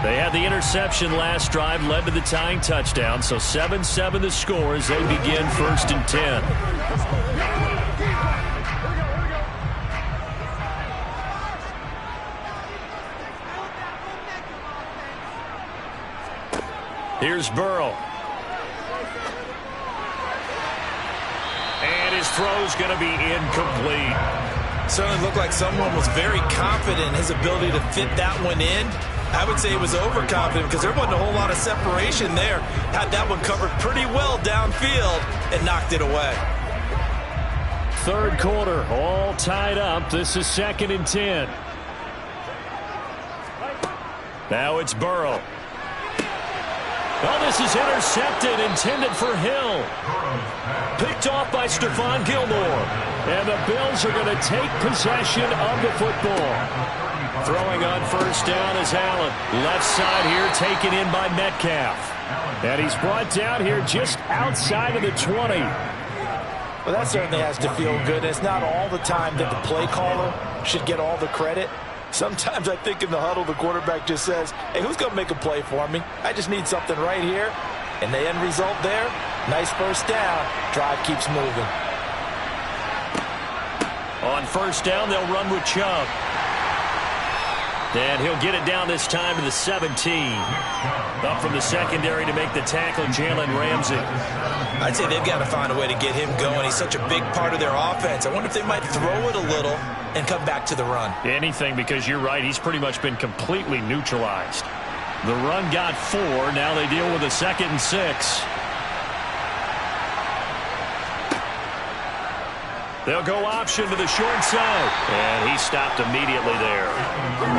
They had the interception last drive, led to the tying touchdown, so 7-7 the score as they begin 1st and 10. Here's Burrow. And his throw's going to be incomplete. Certainly looked like someone was very confident in his ability to fit that one in. I would say he was overconfident because there wasn't a whole lot of separation there. Had that one covered pretty well downfield and knocked it away. Third quarter, all tied up. This is 2nd and 10. Now it's Burrow. Oh, this is intercepted, intended for Hill. Picked off by Stephon Gilmore. And the Bills are going to take possession of the football. Throwing on 1st down is Allen. Left side here taken in by Metcalf. And he's brought down here just outside of the 20. Well, that certainly has to feel good. It's not all the time that the play caller should get all the credit. Sometimes I think in the huddle, the quarterback just says, hey, who's going to make a play for me? I just need something right here. And the end result there, nice 1st down. Drive keeps moving. On 1st down, they'll run with Chubb. And he'll get it down this time to the 17. Up from the secondary to make the tackle, Jalen Ramsey. I'd say they've got to find a way to get him going. He's such a big part of their offense. I wonder if they might throw it a little and come back to the run. Anything, because you're right, he's pretty much been completely neutralized. The run got 4. Now they deal with a 2nd and 6. They'll go option to the short side. And he stopped immediately there.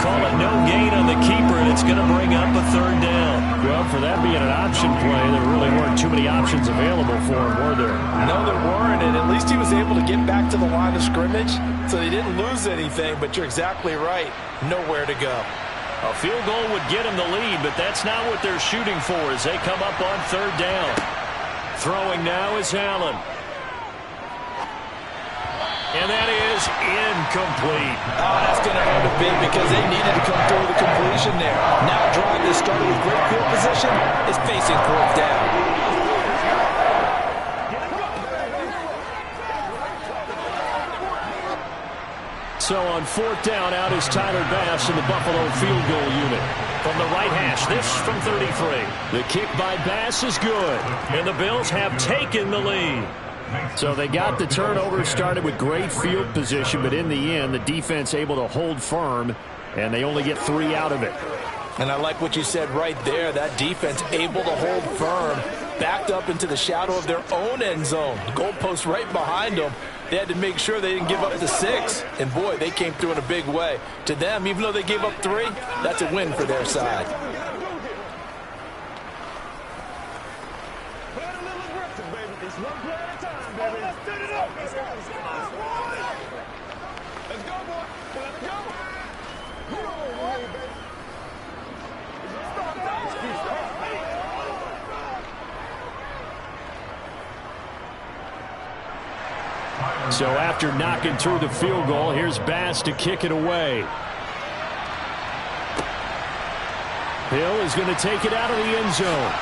Call it no gain on the keeper, and it's going to bring up a 3rd down. Well, for that being an option play, there really weren't too many options available for him, were there? No, there weren't, and at least he was able to get back to the line of scrimmage, so they didn't lose anything, but you're exactly right. Nowhere to go. A field goal would get him the lead, but that's not what they're shooting for as they come up on 3rd down. Throwing now is Allen. And that is incomplete. Oh, that's going to hurt a bit because they needed to come through the completion there. Now a drive that started with great field position is facing 4th down. So on 4th down, out is Tyler Bass in the Buffalo field goal unit. From the right hash, this from 33. The kick by Bass is good. And the Bills have taken the lead. So they got the turnover started with great field position, but in the end, the defense able to hold firm, and they only get 3 out of it. And I like what you said right there. That defense able to hold firm, backed up into the shadow of their own end zone. The goalpost right behind them. They had to make sure they didn't give up the 6. And, boy, they came through in a big way. To them, even though they gave up 3, that's a win for their side. So after knocking through the field goal, here's Bass to kick it away. Hill is going to take it out of the end zone.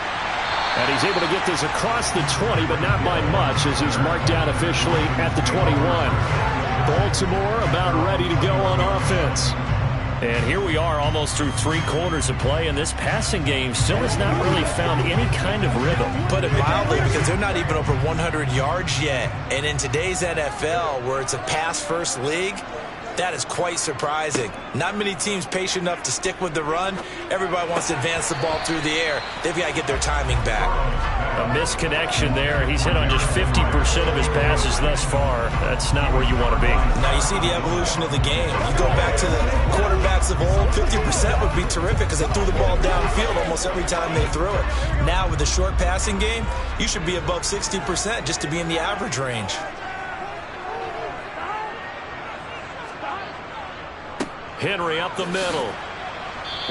And he's able to get this across the 20, but not by much, as he's marked down officially at the 21. Baltimore about ready to go on offense. And here we are almost through 3 quarters of play, and this passing game still has not really found any kind of rhythm. Put it mildly, because they're not even over 100 yards yet. And in today's NFL, where it's a pass-first league, that is quite surprising. Not many teams patient enough to stick with the run. Everybody wants to advance the ball through the air. They've got to get their timing back. A misconnection there. He's hit on just 50% of his passes thus far. That's not where you want to be. Now you see the evolution of the game. You go back to the quarterbacks of old, 50% would be terrific because they threw the ball downfield almost every time they threw it. Now with the short passing game, you should be above 60% just to be in the average range. Henry up the middle.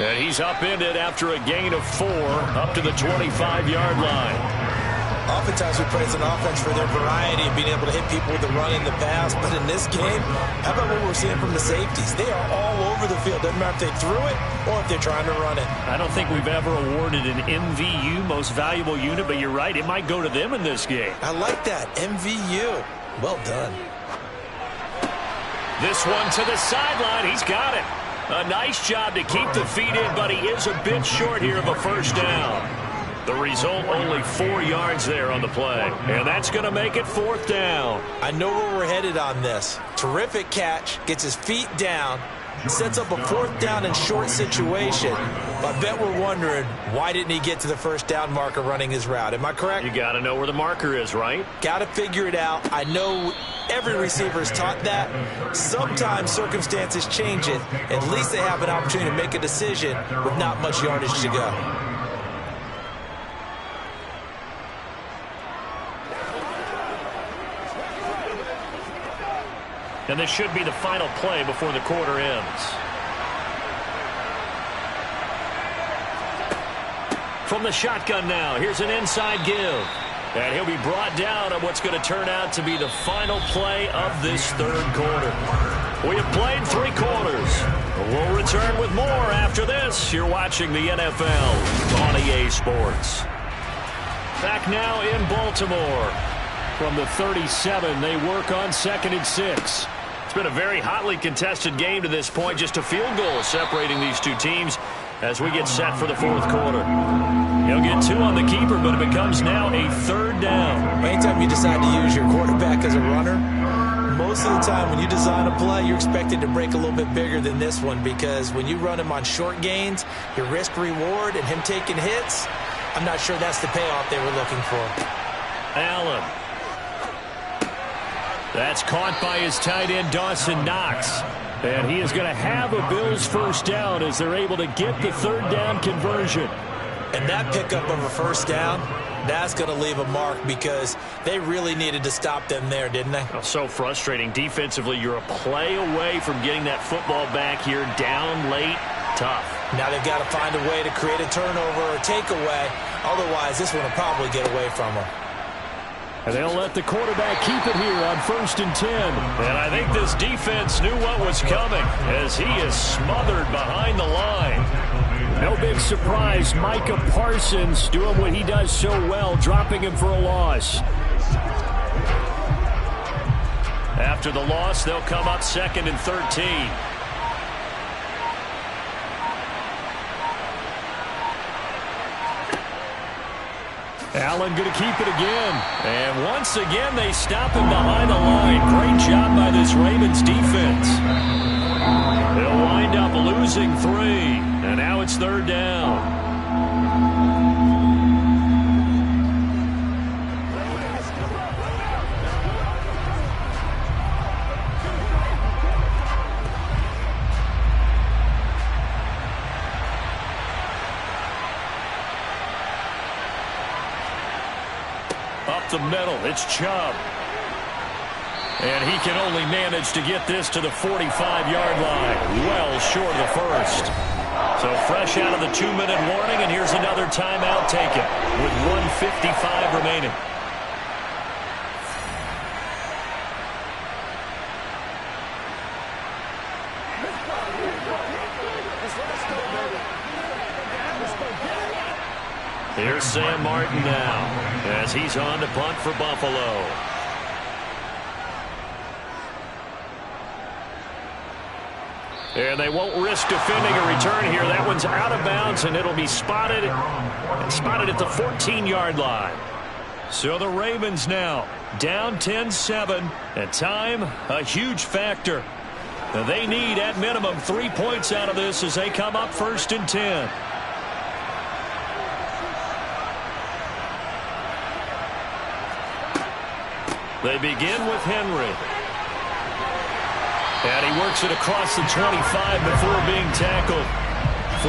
And he's upended after a gain of 4 up to the 25-yard line. Oftentimes we praise an offense for their variety of being able to hit people with the run and the pass. But in this game, how about what we're seeing from the safeties? They are all over the field. Doesn't matter if they threw it or if they're trying to run it. I don't think we've ever awarded an MVU, most valuable unit, but you're right. It might go to them in this game. I like that. MVU. Well done. This one to the sideline. He's got it. A nice job to keep the feet in, but he is a bit short here of a first down. The result, only 4 yards there on the play. And that's going to make it 4th down. I know where we're headed on this. Terrific catch. Gets his feet down. Sets up a 4th down and short situation. But I bet we're wondering, why didn't he get to the first down marker running his route? Am I correct? You got to know where the marker is, right? Got to figure it out. I know every receiver is taught that. Sometimes circumstances change it. At least they have an opportunity to make a decision with not much yardage to go. And this should be the final play before the quarter ends. From the shotgun now, here's an inside give. And he'll be brought down on what's going to turn out to be the final play of this 3rd quarter. We have played 3 quarters. We'll return with more after this. You're watching the NFL on EA Sports. Back now in Baltimore. From the 37, they work on 2nd and 6. It's been a very hotly contested game to this point. Just a field goal separating these 2 teams as we get set for the 4th quarter. He'll get 2 on the keeper, but it becomes now a 3rd down. Anytime you decide to use your quarterback as a runner, most of the time when you design a play, you're expected to break a little bit bigger than this one, because when you run him on short gains, your risk-reward and him taking hits, I'm not sure that's the payoff they were looking for. Allen. That's caught by his tight end, Dawson Knox. And he is going to have a Bills first down as they're able to get the 3rd down conversion. And that pickup of a first down, that's going to leave a mark, because they really needed to stop them there, didn't they? Oh, so frustrating. Defensively, you're a play away from getting that football back here, down late. Tough. Now they've got to find a way to create a turnover or a takeaway. Otherwise, this one will probably get away from them. And they'll let the quarterback keep it here on 1st and 10. And I think this defense knew what was coming as he is smothered behind the line. No big surprise. Micah Parsons doing what he does so well, dropping him for a loss. After the loss, they'll come up 2nd and 13. Allen going to keep it again. And once again, they stop him behind the line. Great job by this Ravens defense. They'll wind up losing 3. And now it's 3rd down. The middle, it's Chubb. And he can only manage to get this to the 45-yard line. Well short of the first. So fresh out of the 2-minute warning, and here's another timeout taken with 1:55 remaining. Here's Sam Martin now as he's on to punt for Buffalo. And they won't risk defending a return here. That one's out of bounds, and it'll be spotted at the 14-yard line. So the Ravens now down 10-7, and time a huge factor. They need at minimum 3 points out of this as they come up 1st and 10. They begin with Henry. And he works it across the 25 before being tackled.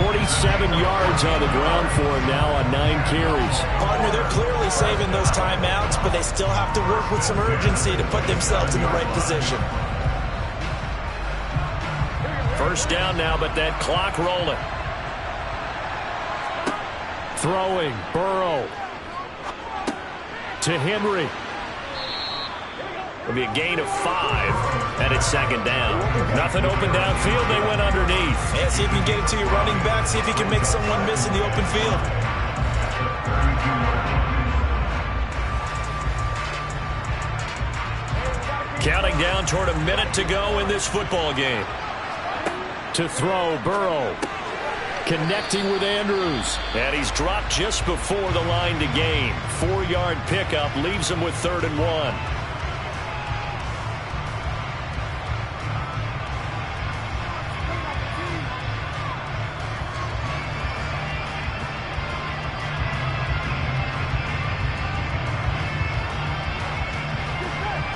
47 yards on the ground for him now on 9 carries. Partner, they're clearly saving those timeouts, but they still have to work with some urgency to put themselves in the right position. First down now, but that clock rolling. Throwing, Burrow. To Henry. It'll be a gain of 5, and it's 2nd down. Nothing open downfield. They went underneath. Yeah, see if you can get it to your running back. See if you can make someone miss in the open field. Counting down toward a minute to go in this football game. To throw, Burrow. Connecting with Andrews. And he's dropped just before the line to gain. 4-yard pickup leaves him with 3rd and 1.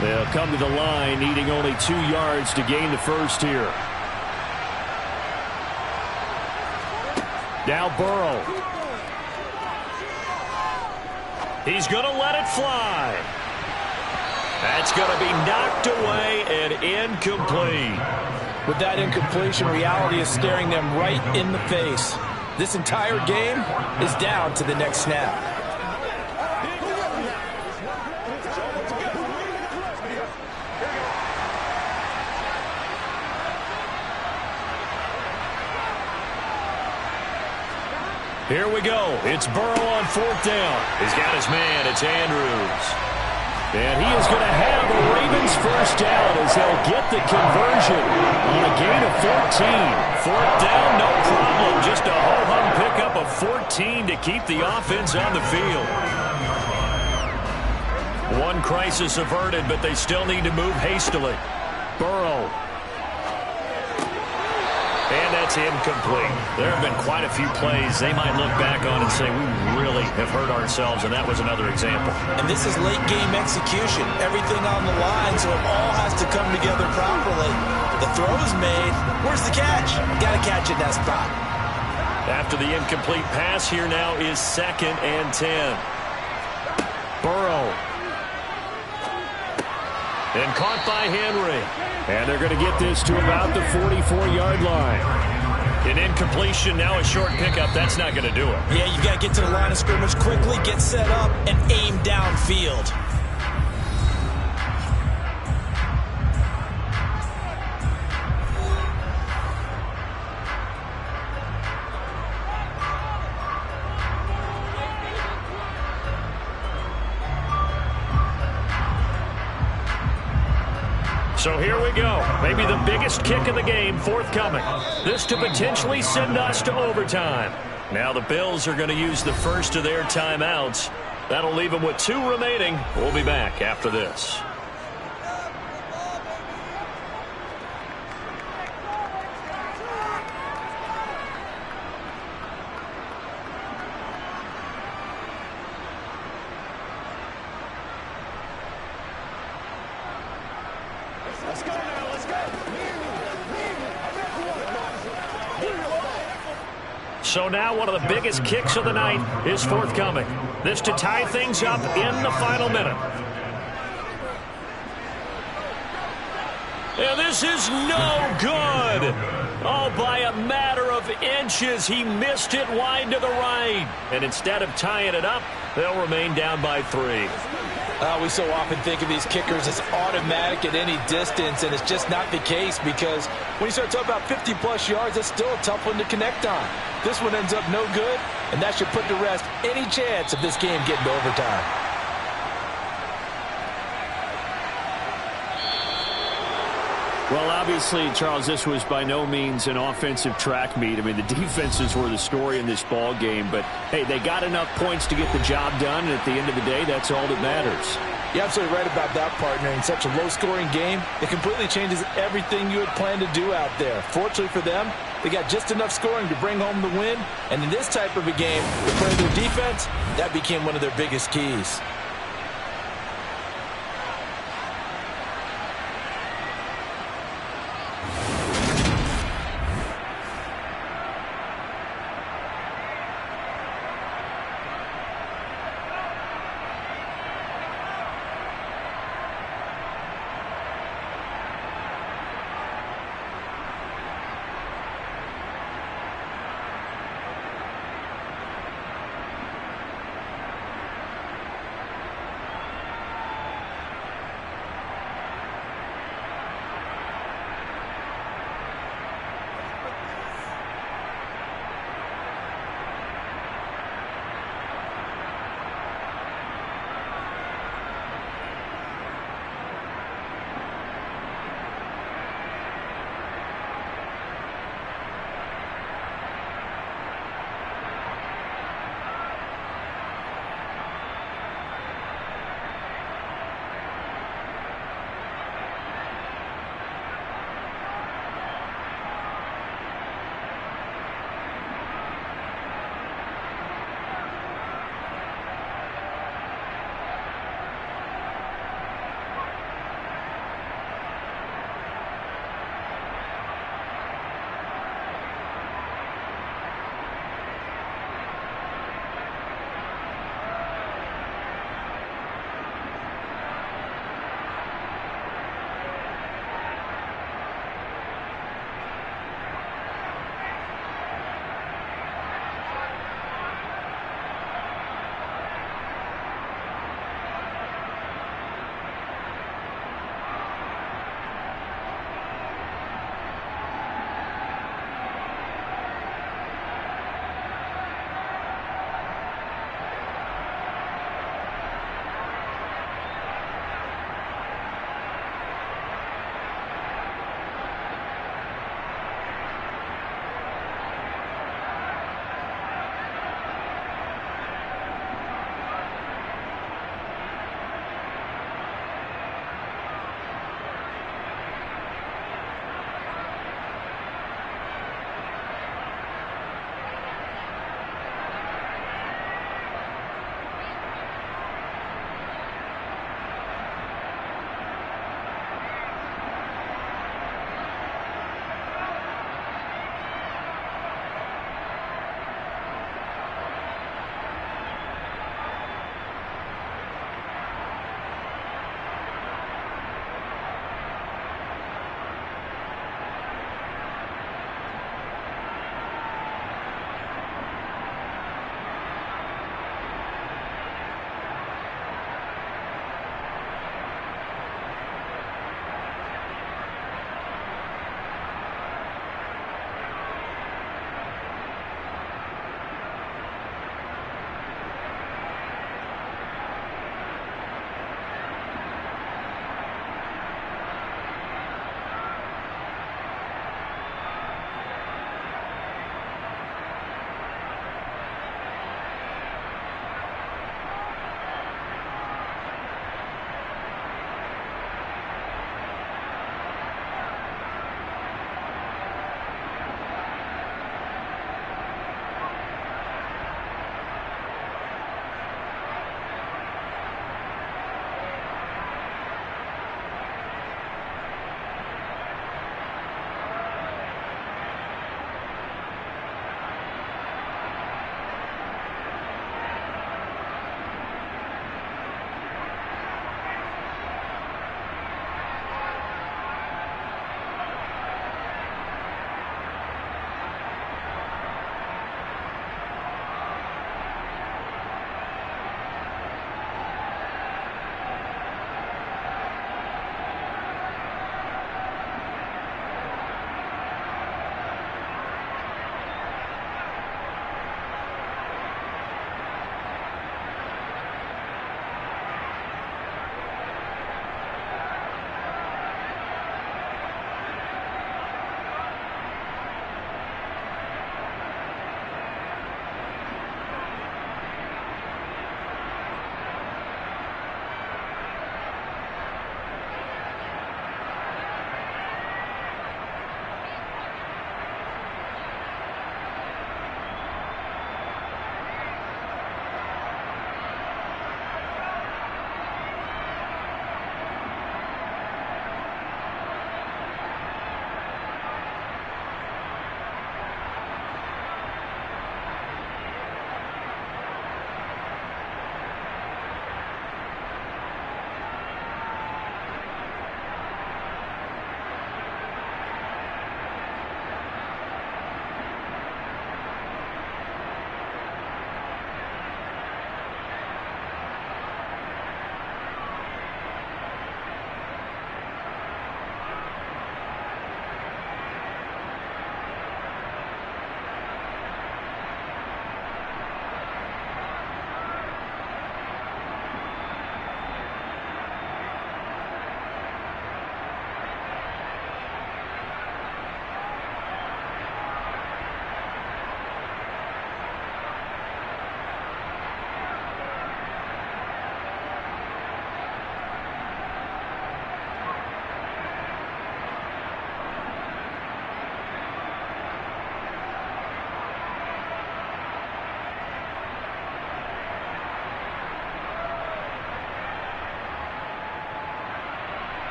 They'll come to the line, needing only 2 yards to gain the first here. Now Burrow. He's going to let it fly. That's going to be knocked away and incomplete. With that incompletion, reality is staring them right in the face. This entire game is down to the next snap. Here we go. It's Burrow on 4th down. He's got his man. It's Andrews. And he is going to have the Ravens first down as they'll get the conversion on a gain of 14. 4th down, no problem. Just a ho-hum pickup of 14 to keep the offense on the field. One crisis averted, but they still need to move hastily. Burrow. And that's incomplete. There have been quite a few plays they might look back on and say, we really have hurt ourselves, and that was another example. And this is late game execution. Everything on the line, so it all has to come together properly. The throw is made. Where's the catch? Got to catch it in that spot. After the incomplete pass, here now is 2nd and 10. Burrow. And caught by Henry. And they're going to get this to about the 44-yard line. An incompletion, now a short pickup. That's not going to do it. Yeah, you got to get to the line of scrimmage quickly, get set up, and aim downfield. So here we go. Maybe the biggest kick of the game forthcoming. This to potentially send us to overtime. Now the Bills are going to use the first of their timeouts. That'll leave them with 2 remaining. We'll be back after this. Let's go now, let's go. So now one of the biggest kicks of the night is forthcoming. This to tie things up in the final minute. And this is no good. Oh, by a matter of inches, he missed it wide to the right. And instead of tying it up, they'll remain down by 3. We so often think of these kickers as automatic at any distance, and it's just not the case because when you start talking about 50-plus yards, that's still a tough one to connect on. This one ends up no good, and that should put to rest any chance of this game getting to overtime. Well, obviously, Charles, this was by no means an offensive track meet. I mean, the defenses were the story in this ball game. But, hey, they got enough points to get the job done. And at the end of the day, that's all that matters. You're absolutely right about that, partner. In such a low-scoring game, it completely changes everything you had planned to do out there. Fortunately for them, they got just enough scoring to bring home the win. And in this type of a game, to play their defense, that became one of their biggest keys.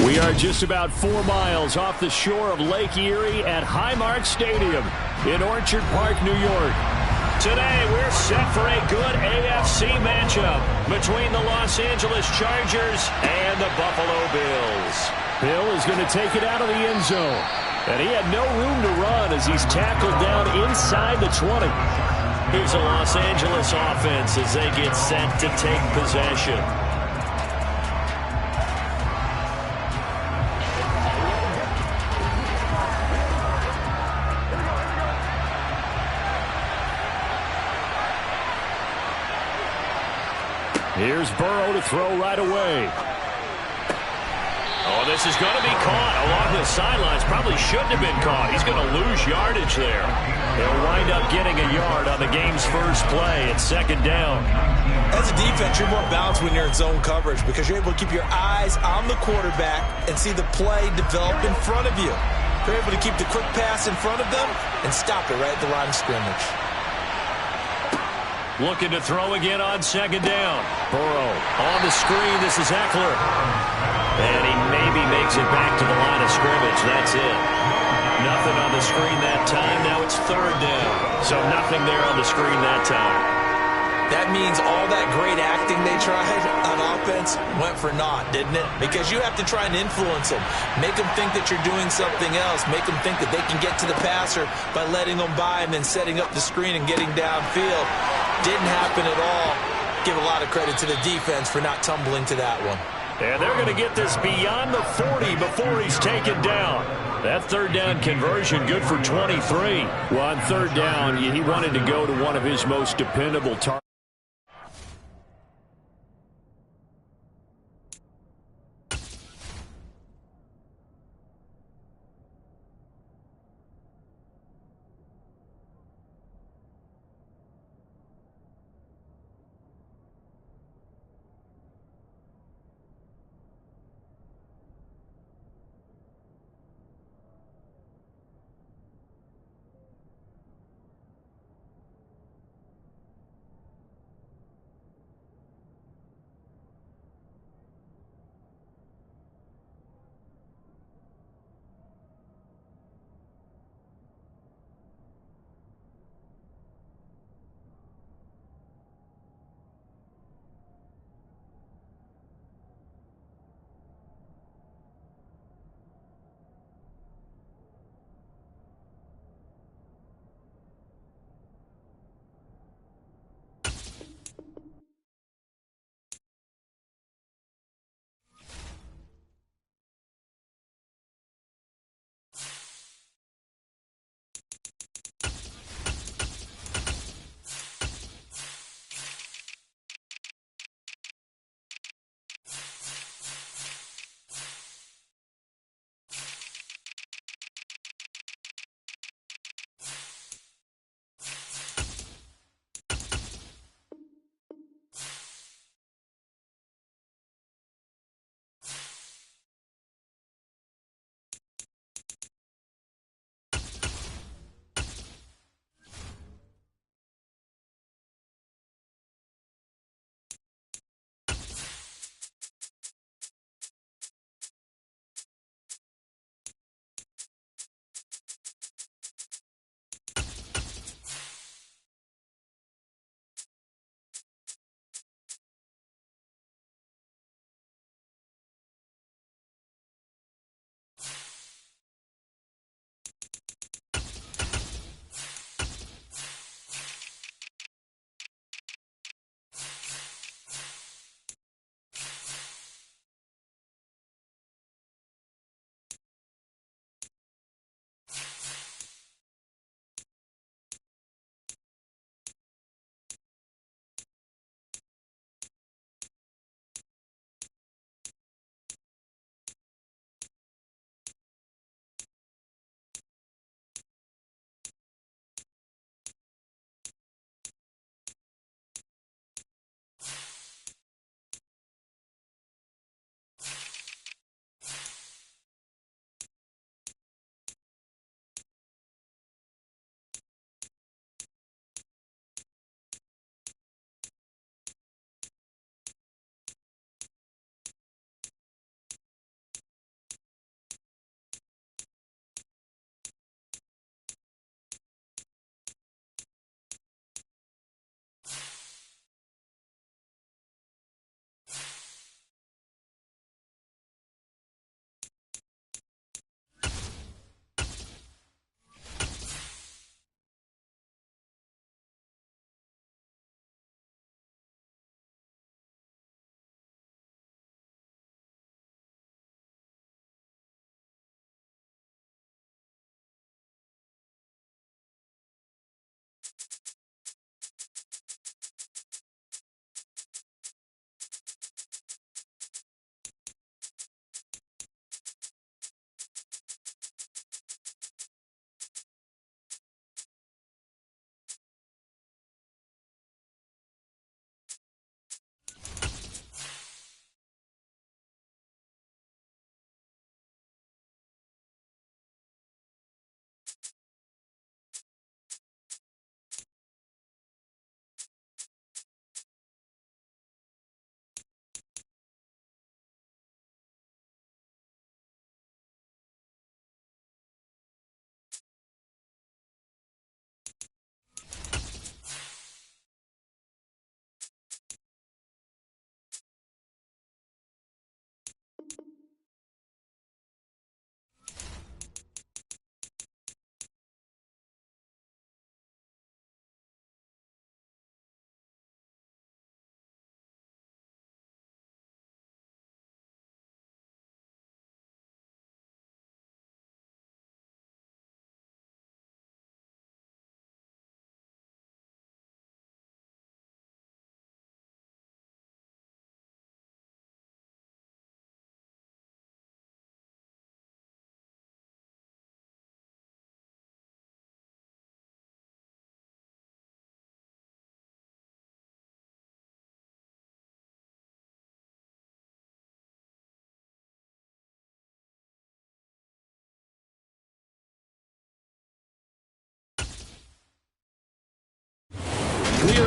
We are just about 4 miles off the shore of Lake Erie at Highmark Stadium in Orchard Park, New York. Today, we're set for a good AFC matchup between the Los Angeles Chargers and the Buffalo Bills. Bill is going to take it out of the end zone. And he had no room to run as he's tackled down inside the 20. Here's the Los Angeles offense as they get set to take possession. Here's Burrow to throw right away. Oh, this is going to be caught along the sidelines. Probably shouldn't have been caught. He's going to lose yardage there. They'll wind up getting a yard on the game's first play at 2nd down. As a defense, you're more balanced when you're in zone coverage because you're able to keep your eyes on the quarterback and see the play develop in front of you. You're able to keep the quick pass in front of them and stop it right at the line of scrimmage. Looking to throw again on 2nd down. Burrow on the screen. This is Eckler. And he maybe makes it back to the line of scrimmage. That's it. Nothing on the screen that time. Now it's 3rd down. So nothing there on the screen that time. That means all that great acting they tried on offense went for naught, didn't it? Because you have to try and influence them. Make them think that you're doing something else. Make them think that they can get to the passer by letting them by and then setting up the screen and getting downfield. Didn't happen at all. Give a lot of credit to the defense for not tumbling to that one. And they're going to get this beyond the 40 before he's taken down. That 3rd down conversion good for 23. Well, on 3rd down, he wanted to go to one of his most dependable targets.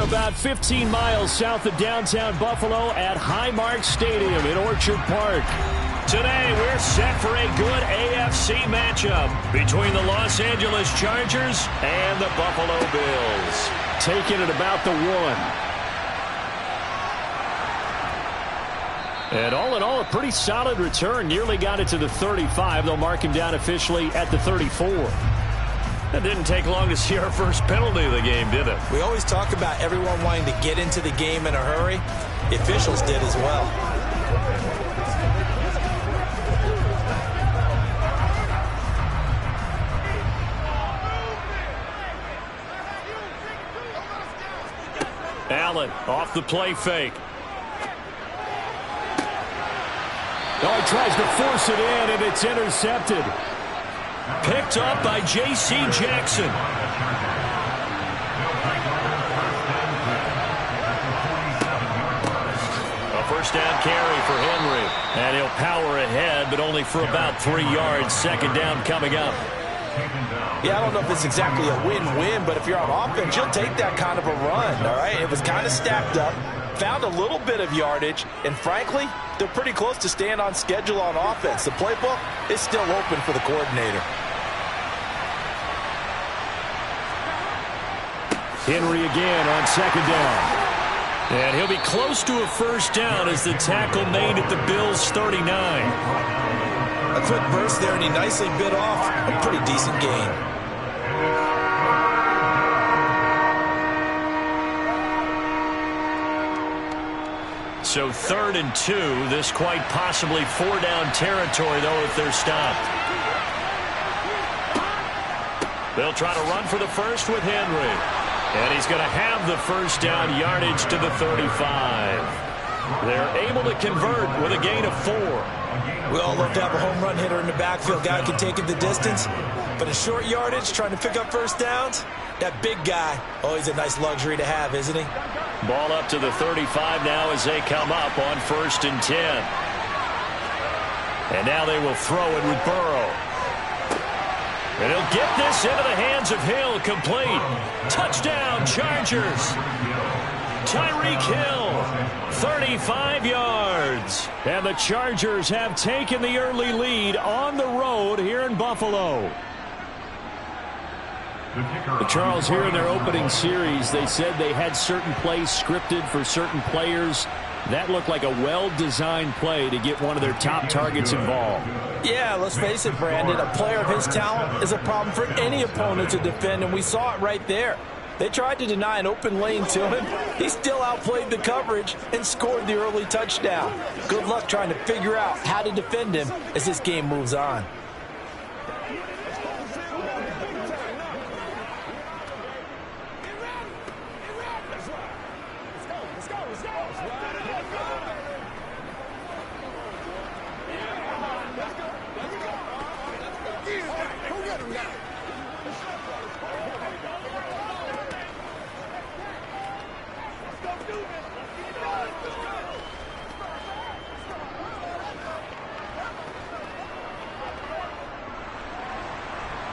about 15 miles south of downtown Buffalo at Highmark Stadium in Orchard Park. Today, we're set for a good AFC matchup between the Los Angeles Chargers and the Buffalo Bills. Taking it about the 1. And all in all, a pretty solid return. Nearly got it to the 35. They'll mark him down officially at the 34. It didn't take long to see our first penalty of the game, did it? We always talk about everyone wanting to get into the game in a hurry. The officials did as well. Allen off the play fake. Oh, he tries to force it in, and it's intercepted. Picked up by J.C. Jackson. A first down carry for Henry. And he'll power ahead, but only for about 3 yards. Second down coming up. Yeah, I don't know if it's exactly a win-win, but if you're on offense, you'll take that kind of a run, all right? It was kind of stacked up, found a little bit of yardage, and frankly, they're pretty close to staying on schedule on offense. The playbook is still open for the coordinator. Henry again on second down. And he'll be close to a first down as the tackle made at the Bills' 39. A quick burst there, and he nicely bit off a pretty decent gain. So 3rd and 2. This quite possibly 4-down territory, though, if they're stopped. They'll try to run for the first with Henry. And he's going to have the first down yardage to the 35. They're able to convert with a gain of 4. We all love to have a home run hitter in the backfield. Guy can take it the distance. But in short yardage, trying to pick up first downs, that big guy, always a nice luxury to have, isn't he? Ball up to the 35 now as they come up on 1st and 10. And now they will throw it with Burrow. And he'll get this into the hands of Hill, complete. Touchdown, Chargers. Tyreek Hill, 35 yards. And the Chargers have taken the early lead on the road here in Buffalo. Charles, here in their opening series, they said they had certain plays scripted for certain players. That looked like a well-designed play to get one of their top targets involved. Yeah, let's face it, Brandon. A player of his talent is a problem for any opponent to defend, and we saw it right there. They tried to deny an open lane to him. He still outplayed the coverage and scored the early touchdown. Good luck trying to figure out how to defend him as this game moves on.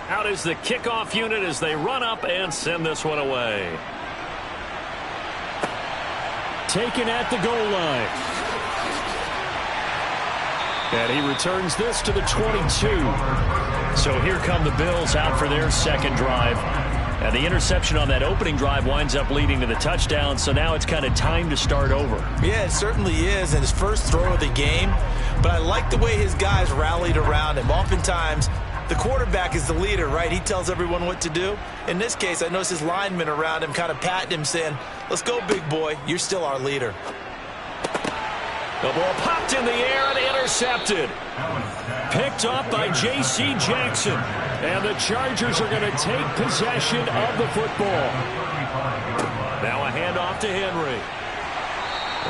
Out is the kickoff unit as they run up and send this one away. Taken at the goal line. And he returns this to the 22. So here come the Bills out for their second drive. And the interception on that opening drive winds up leading to the touchdown, so now it's kind of time to start over. Yeah, it certainly is, and his first throw of the game. But I like the way his guys rallied around him. Oftentimes, the quarterback is the leader, right? He tells everyone what to do. In this case, I noticed his linemen around him kind of patting him, saying, let's go, big boy. You're still our leader. The ball popped in the air and intercepted. Picked up by J.C. Jackson. And the Chargers are going to take possession of the football. Now a handoff to Henry.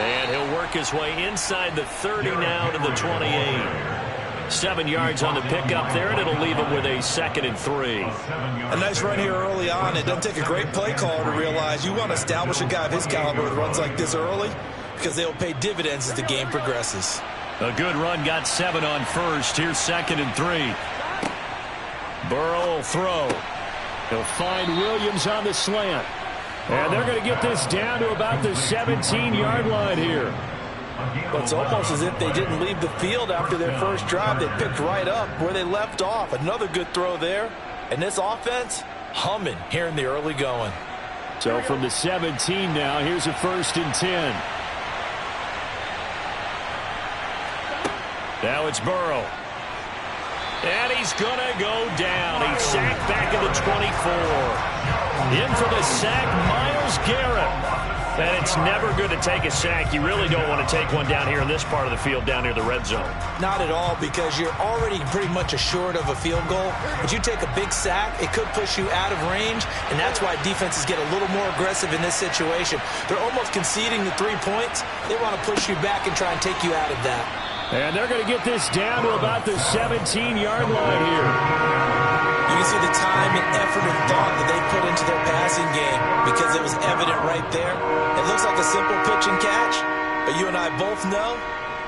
And he'll work his way inside the 30 now to the 28. 7 yards on the pickup there, and it'll leave him with a 2nd and 3. A nice run here early on. It doesn't take a great play caller to realize you want to establish a guy of his caliber with runs like this early, because they'll pay dividends as the game progresses. A good run, got 7 on first. Here's 2nd and 3. Burrow will throw. He'll find Williams on the slant. And they're going to get this down to about the 17-yard line here. Well, it's almost as if they didn't leave the field after their first drive. They picked right up where they left off. Another good throw there. And this offense, humming here in the early going. So from the 17 now, here's a 1st and 10. Now it's Burrow. And he's going to go down. He's sacked back at the 24. In for the sack, Myles Garrett. And it's never good to take a sack. You really don't want to take one down here in this part of the field, down near the red zone. Not at all, because you're already pretty much assured of a field goal. But you take a big sack, it could push you out of range, and that's why defenses get a little more aggressive in this situation. They're almost conceding the 3 points. They want to push you back and try and take you out of that. And they're going to get this down to about the 17-yard line here. You can see the time and effort and thought that they put into their passing game because it was evident right there. It looks like a simple pitch and catch, but you and I both know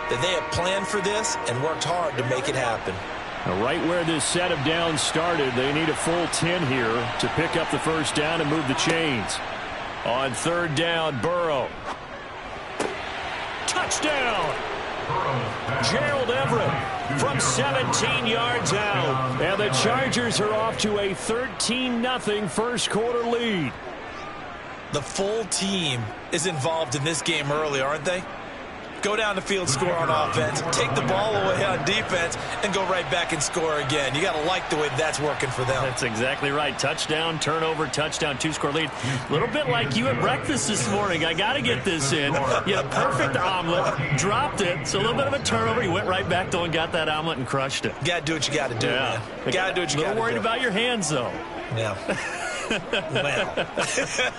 that they have planned for this and worked hard to make it happen. Now, right where this set of downs started, they need a full 10 here to pick up the first down and move the chains. On 3rd down, Burrow. Touchdown! Gerald Everett from 17 yards out. And the Chargers are off to a 13-0 first quarter lead. The full team is involved in this game early, aren't they? Go down the field, score on offense, take the ball away on defense, and go right back and score again. You got to like the way that's working for them. That's exactly right. Touchdown, turnover, touchdown, 2-score lead. A little bit like you at breakfast this morning. I got to get this in. You had a perfect omelet, dropped it, so a little bit of a turnover. You went right back, though, and got that omelet and crushed it. You got to do what you got to do, man. You got to do what you got to do. A little worried about your hands, though. Yeah. Well.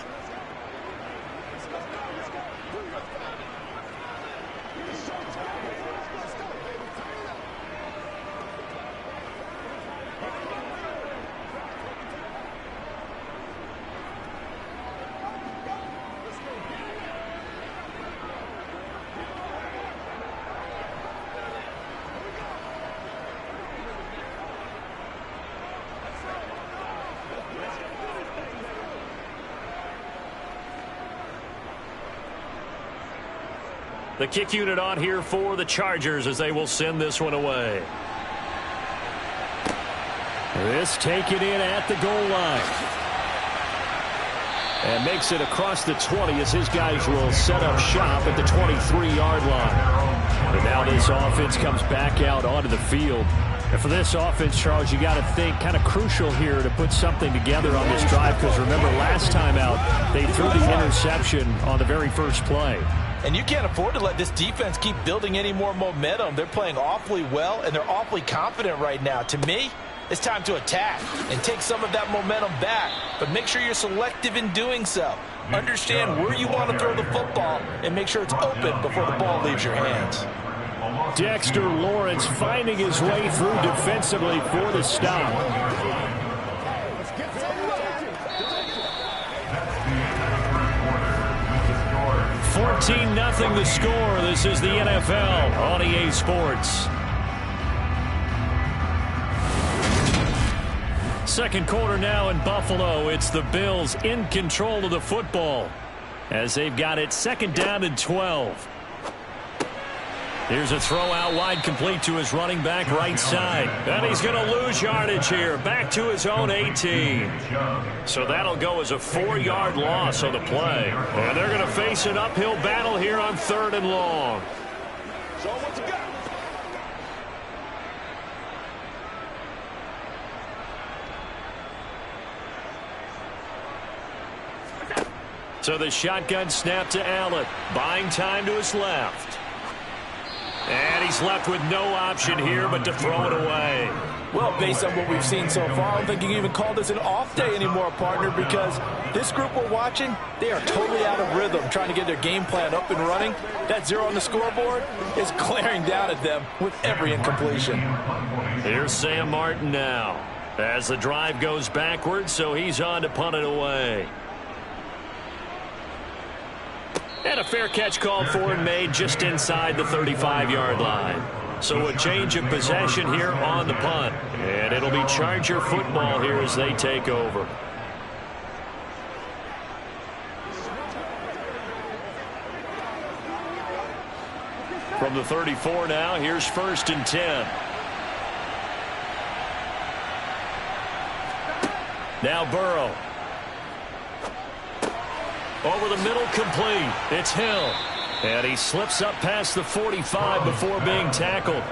The kick unit on here for the Chargers as they will send this one away. This taken in at the goal line. And makes it across the 20 as his guys will set up shop at the 23-yard line. And now this offense comes back out onto the field. And for this offense, Charles, you got to think kind of crucial here to put something together on this drive, because remember last time out they threw the interception on the very first play. And you can't afford to let this defense keep building any more momentum. They're playing awfully well, and they're awfully confident right now. To me, it's time to attack and take some of that momentum back. But make sure you're selective in doing so. Understand where you want to throw the football and make sure it's open before the ball leaves your hands. Dexter Lawrence finding his way through defensively for the stop. 14-0 the score. This is the NFL on EA Sports. Second quarter now in Buffalo. It's the Bills in control of the football as they've got it 2nd down and 12. Here's a throw out wide, complete to his running back right side. And he's going to lose yardage here, back to his own 18. So that'll go as a 4-yard loss on the play. And they're going to face an uphill battle here on 3rd and long. Show what you got. So the shotgun snap to Allen, buying time to his left. And he's left with no option here but to throw it away. Well, based on what we've seen so far, I don't think you can even call this an off day anymore, partner, because this group we're watching, they are totally out of rhythm, trying to get their game plan up and running. That 0 on the scoreboard is glaring down at them with every incompletion. Here's Sam Martin now as the drive goes backwards, so he's on to punt it away. And a fair catch called for and made just inside the 35-yard line. So a change of possession here on the punt. And it'll be Charger football here as they take over. From the 34 now, here's 1st and 10. Now Burrow. Over the middle, complete. It's Hill. And he slips up past the 45 before being tackled.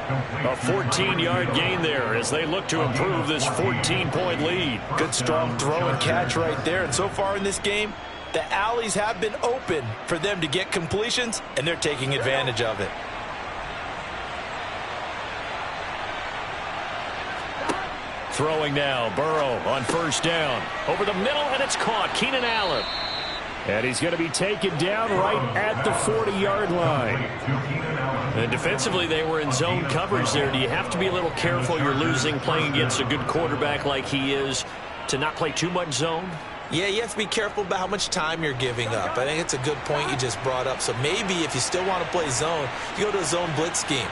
A 14-yard gain there as they look to improve this 14-point lead. Good strong throw and catch right there. And so far in this game, the alleys have been open for them to get completions, and they're taking advantage of it. Throwing now, Burrow on 1st down. Over the middle, and it's caught. Keenan Allen. And he's going to be taken down right at the 40-yard line. And defensively, they were in zone coverage there. Do you have to be a little careful? You're losing playing against a good quarterback like he is to not play too much zone? Yeah, you have to be careful about how much time you're giving up. I think it's a good point you just brought up. So maybe if you still want to play zone, you go to a zone blitz scheme,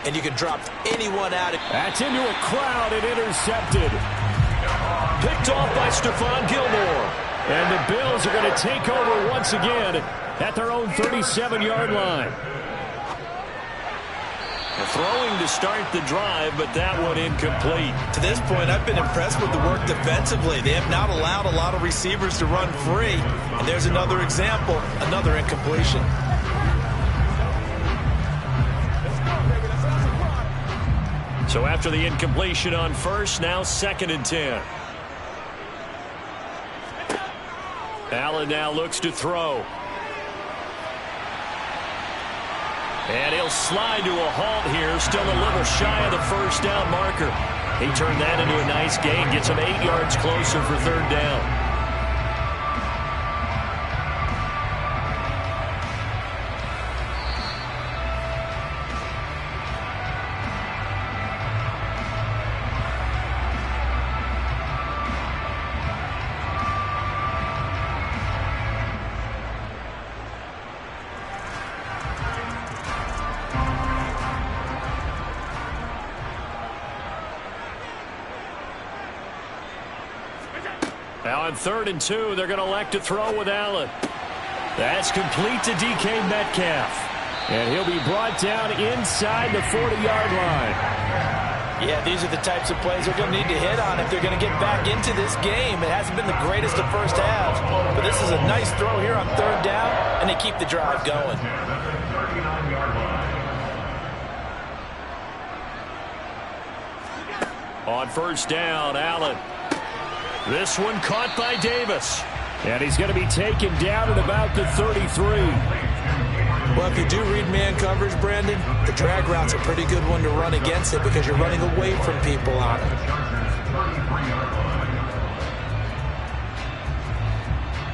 and you can drop anyone out. That's into a crowd and intercepted. Picked off by Stephon Gilmore. And the Bills are going to take over once again at their own 37-yard line. Throwing to start the drive, but that one incomplete. To this point, I've been impressed with the work defensively. They have not allowed a lot of receivers to run free. And there's another example, another incompletion. So after the incompletion on 1st, now 2nd and 10. Allen now looks to throw. And he'll slide to a halt here, still a little shy of the 1st down marker. He turned that into a nice gain, gets him 8 yards closer for 3rd down. Now on 3rd and 2, they're going to elect to throw with Allen. That's complete to DK Metcalf. And he'll be brought down inside the 40-yard line. Yeah, these are the types of plays they're going to need to hit on if they're going to get back into this game. It hasn't been the greatest of first halves, but this is a nice throw here on 3rd down, and they keep the drive going. On 1st down, Allen. This one caught by Davis. And he's going to be taken down at about the 33. Well, if you do read man coverage, Brandon, the drag route's a pretty good one to run against it because you're running away from people on it.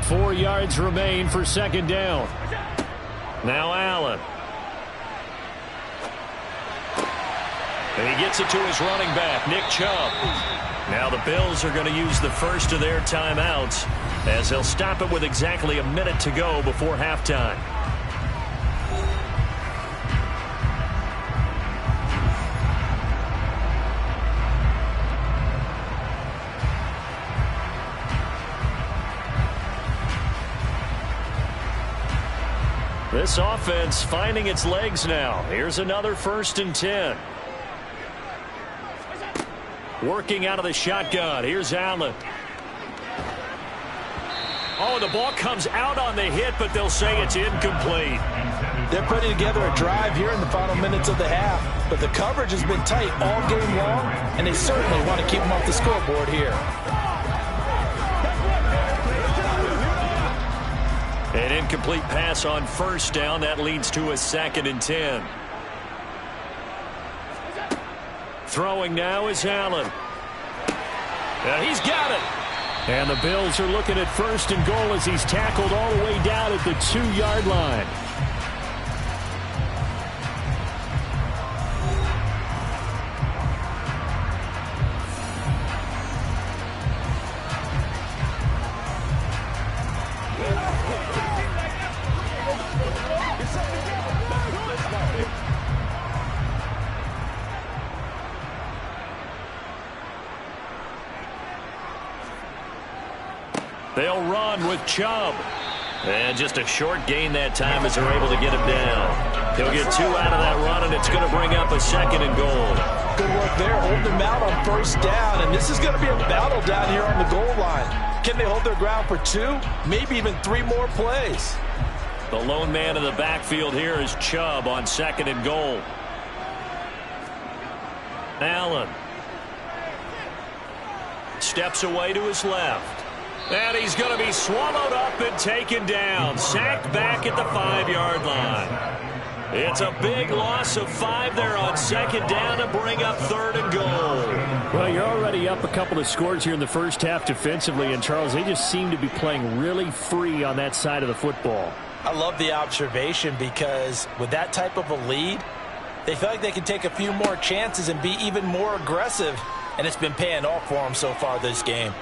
4 yards remain for 2nd down. Now Allen. And he gets it to his running back, Nick Chubb. Now the Bills are going to use the first of their timeouts as they'll stop it with exactly a minute to go before halftime. This offense finding its legs now. Here's another 1st and 10. Working out of the shotgun. Here's Allen. Oh, the ball comes out on the hit, but they'll say it's incomplete. They're putting together a drive here in the final minutes of the half, but the coverage has been tight all game long, and they certainly want to keep them off the scoreboard here. An incomplete pass on 1st down. That leads to a 2nd and 10. Throwing now is Allen. And he's got it. And the Bills are looking at 1st and goal as he's tackled all the way down at the 2-yard line. They'll run with Chubb. And just a short gain that time as they're able to get him down. He'll get 2 out of that run, and it's going to bring up a 2nd and goal. Good work there, holding them out on 1st down, and this is going to be a battle down here on the goal line. Can they hold their ground for 2, maybe even 3 more plays? The lone man in the backfield here is Chubb on 2nd and goal. Allen steps away to his left. And he's going to be swallowed up and taken down. Sacked back at the 5-yard line. It's a big loss of 5 there on 2nd down to bring up 3rd and goal. Well, you're already up a couple of scores here in the first half defensively. And, Charles, they just seem to be playing really free on that side of the football. I love the observation because with that type of a lead, they feel like they can take a few more chances and be even more aggressive. And it's been paying off for them so far this game.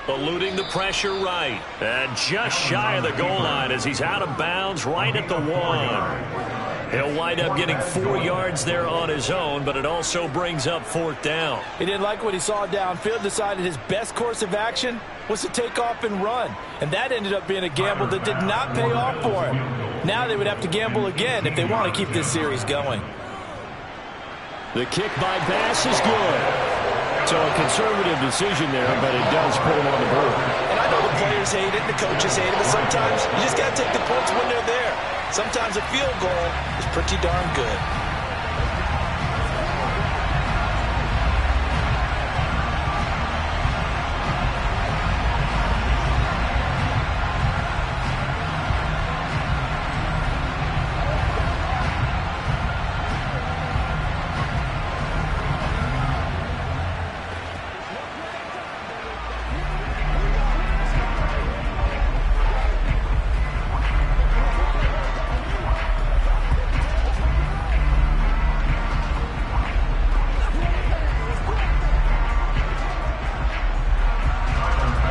Eluding the pressure right. And just shy of the goal line as he's out of bounds right at the 1. He'll wind up getting 4 yards there on his own, but it also brings up 4th down. He didn't like what he saw downfield, decided his best course of action was to take off and run. And that ended up being a gamble that did not pay off for him. Now they would have to gamble again if they want to keep this series going. The kick by Bass is good. So a conservative decision there, but it does put him on the board. And I know the players hate it, the coaches hate it, but sometimes you just got to take the points when they're there. Sometimes a field goal is pretty darn good.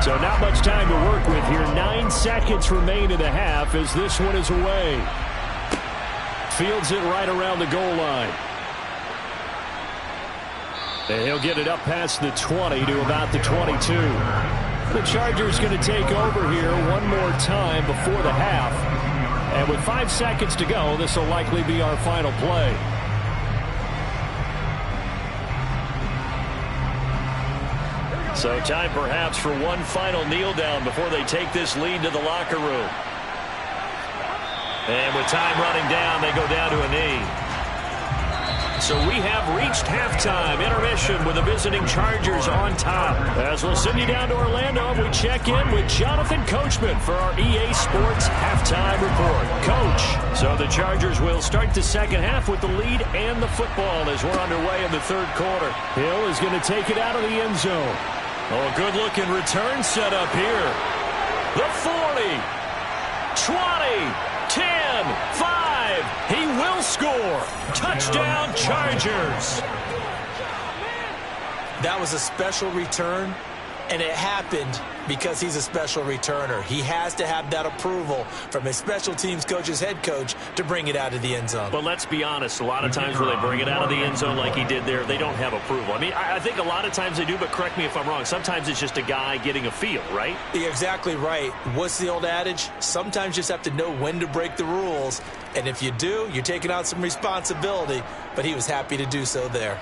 So not much time to work with here. 9 seconds remain in the half as this one is away. Fields it right around the goal line. And he'll get it up past the 20 to about the 22. The Chargers going to take over here one more time before the half. And with 5 seconds to go, this will likely be our final play. So time perhaps for one final kneel down before they take this lead to the locker room. And with time running down, they go down to a knee. So we have reached halftime. Intermission with the visiting Chargers on top. As we'll send you down to Orlando, we check in with Jonathan Coachman for our EA Sports Halftime Report. Coach, so the Chargers will start the second half with the lead and the football as we're underway in the third quarter. Hill is going to take it out of the end zone. Oh, good-looking return set up here. The 40, 20, 10, 5. He will score. Touchdown, Chargers. That was a special return, and it happened because he's a special returner. He has to have that approval from his special teams coach's head coach to bring it out of the end zone. But let's be honest, a lot of times where they bring it out of the end zone like he did there, they don't have approval. I mean, I think a lot of times they do, but correct me if I'm wrong. Sometimes it's just a guy getting a feel, right? You're exactly right. What's the old adage? Sometimes you just have to know when to break the rules. And if you do, you're taking on some responsibility. But he was happy to do so there.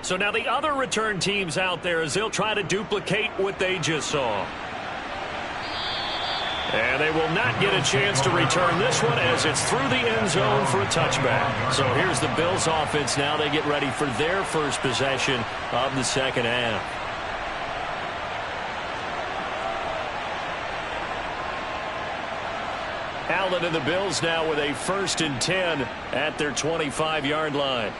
So now the other return teams out there as they'll try to duplicate what they just saw. And they will not get a chance to return this one as it's through the end zone for a touchback. So here's the Bills offense now. They get ready for their first possession of the second half. Allen and the Bills now with a 1st and 10 at their 25-yard line.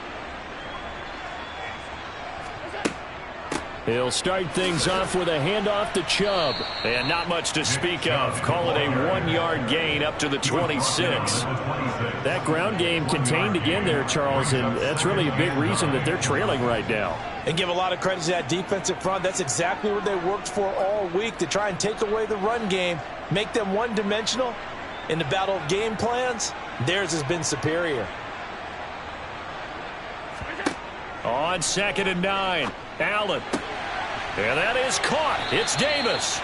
He'll start things off with a handoff to Chubb. And not much to speak of. Call it a 1-yard gain up to the 26. That ground game contained again there, Charles, and that's really a big reason that they're trailing right now. And give a lot of credit to that defensive front. That's exactly what they worked for all week, to try and take away the run game, make them one-dimensional, In the battle of game plans, theirs has been superior. On 2nd and 9, Allen. And that is caught. It's Davis.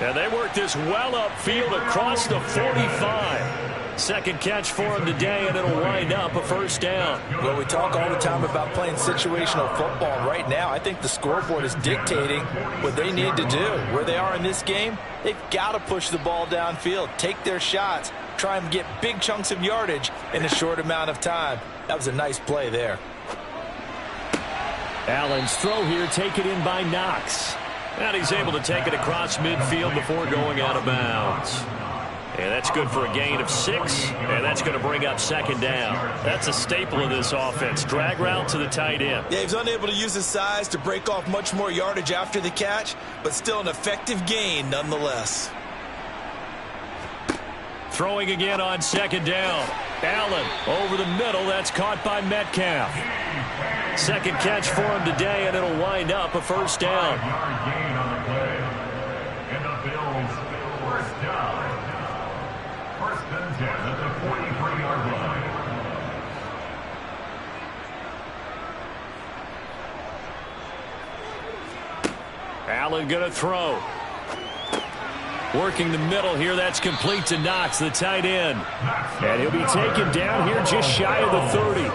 And they work this well upfield across the 45. Second catch for him today, and it'll wind up a first down. Well, we talk all the time about playing situational football. Right now, I think the scoreboard is dictating what they need to do. Where they are in this game, they've got to push the ball downfield, take their shots, try and get big chunks of yardage in a short amount of time. That was a nice play there. Allen's throw here taken in by Knox. And he's able to take it across midfield before going out of bounds. And that's good for a gain of 6, and that's going to bring up 2nd down. That's a staple of this offense. Drag route to the tight end. Yeah, he's unable to use his size to break off much more yardage after the catch, but still an effective gain nonetheless. Throwing again on 2nd down. Allen over the middle. That's caught by Metcalf. Second catch for him today, and it'll wind up a first down. Gain on the play. And the Bills first down. First and 10 at the 43-yard line. Allen going to throw. Working the middle here. That's complete to Knox, the tight end. And he'll be taken down here just shy of the 30.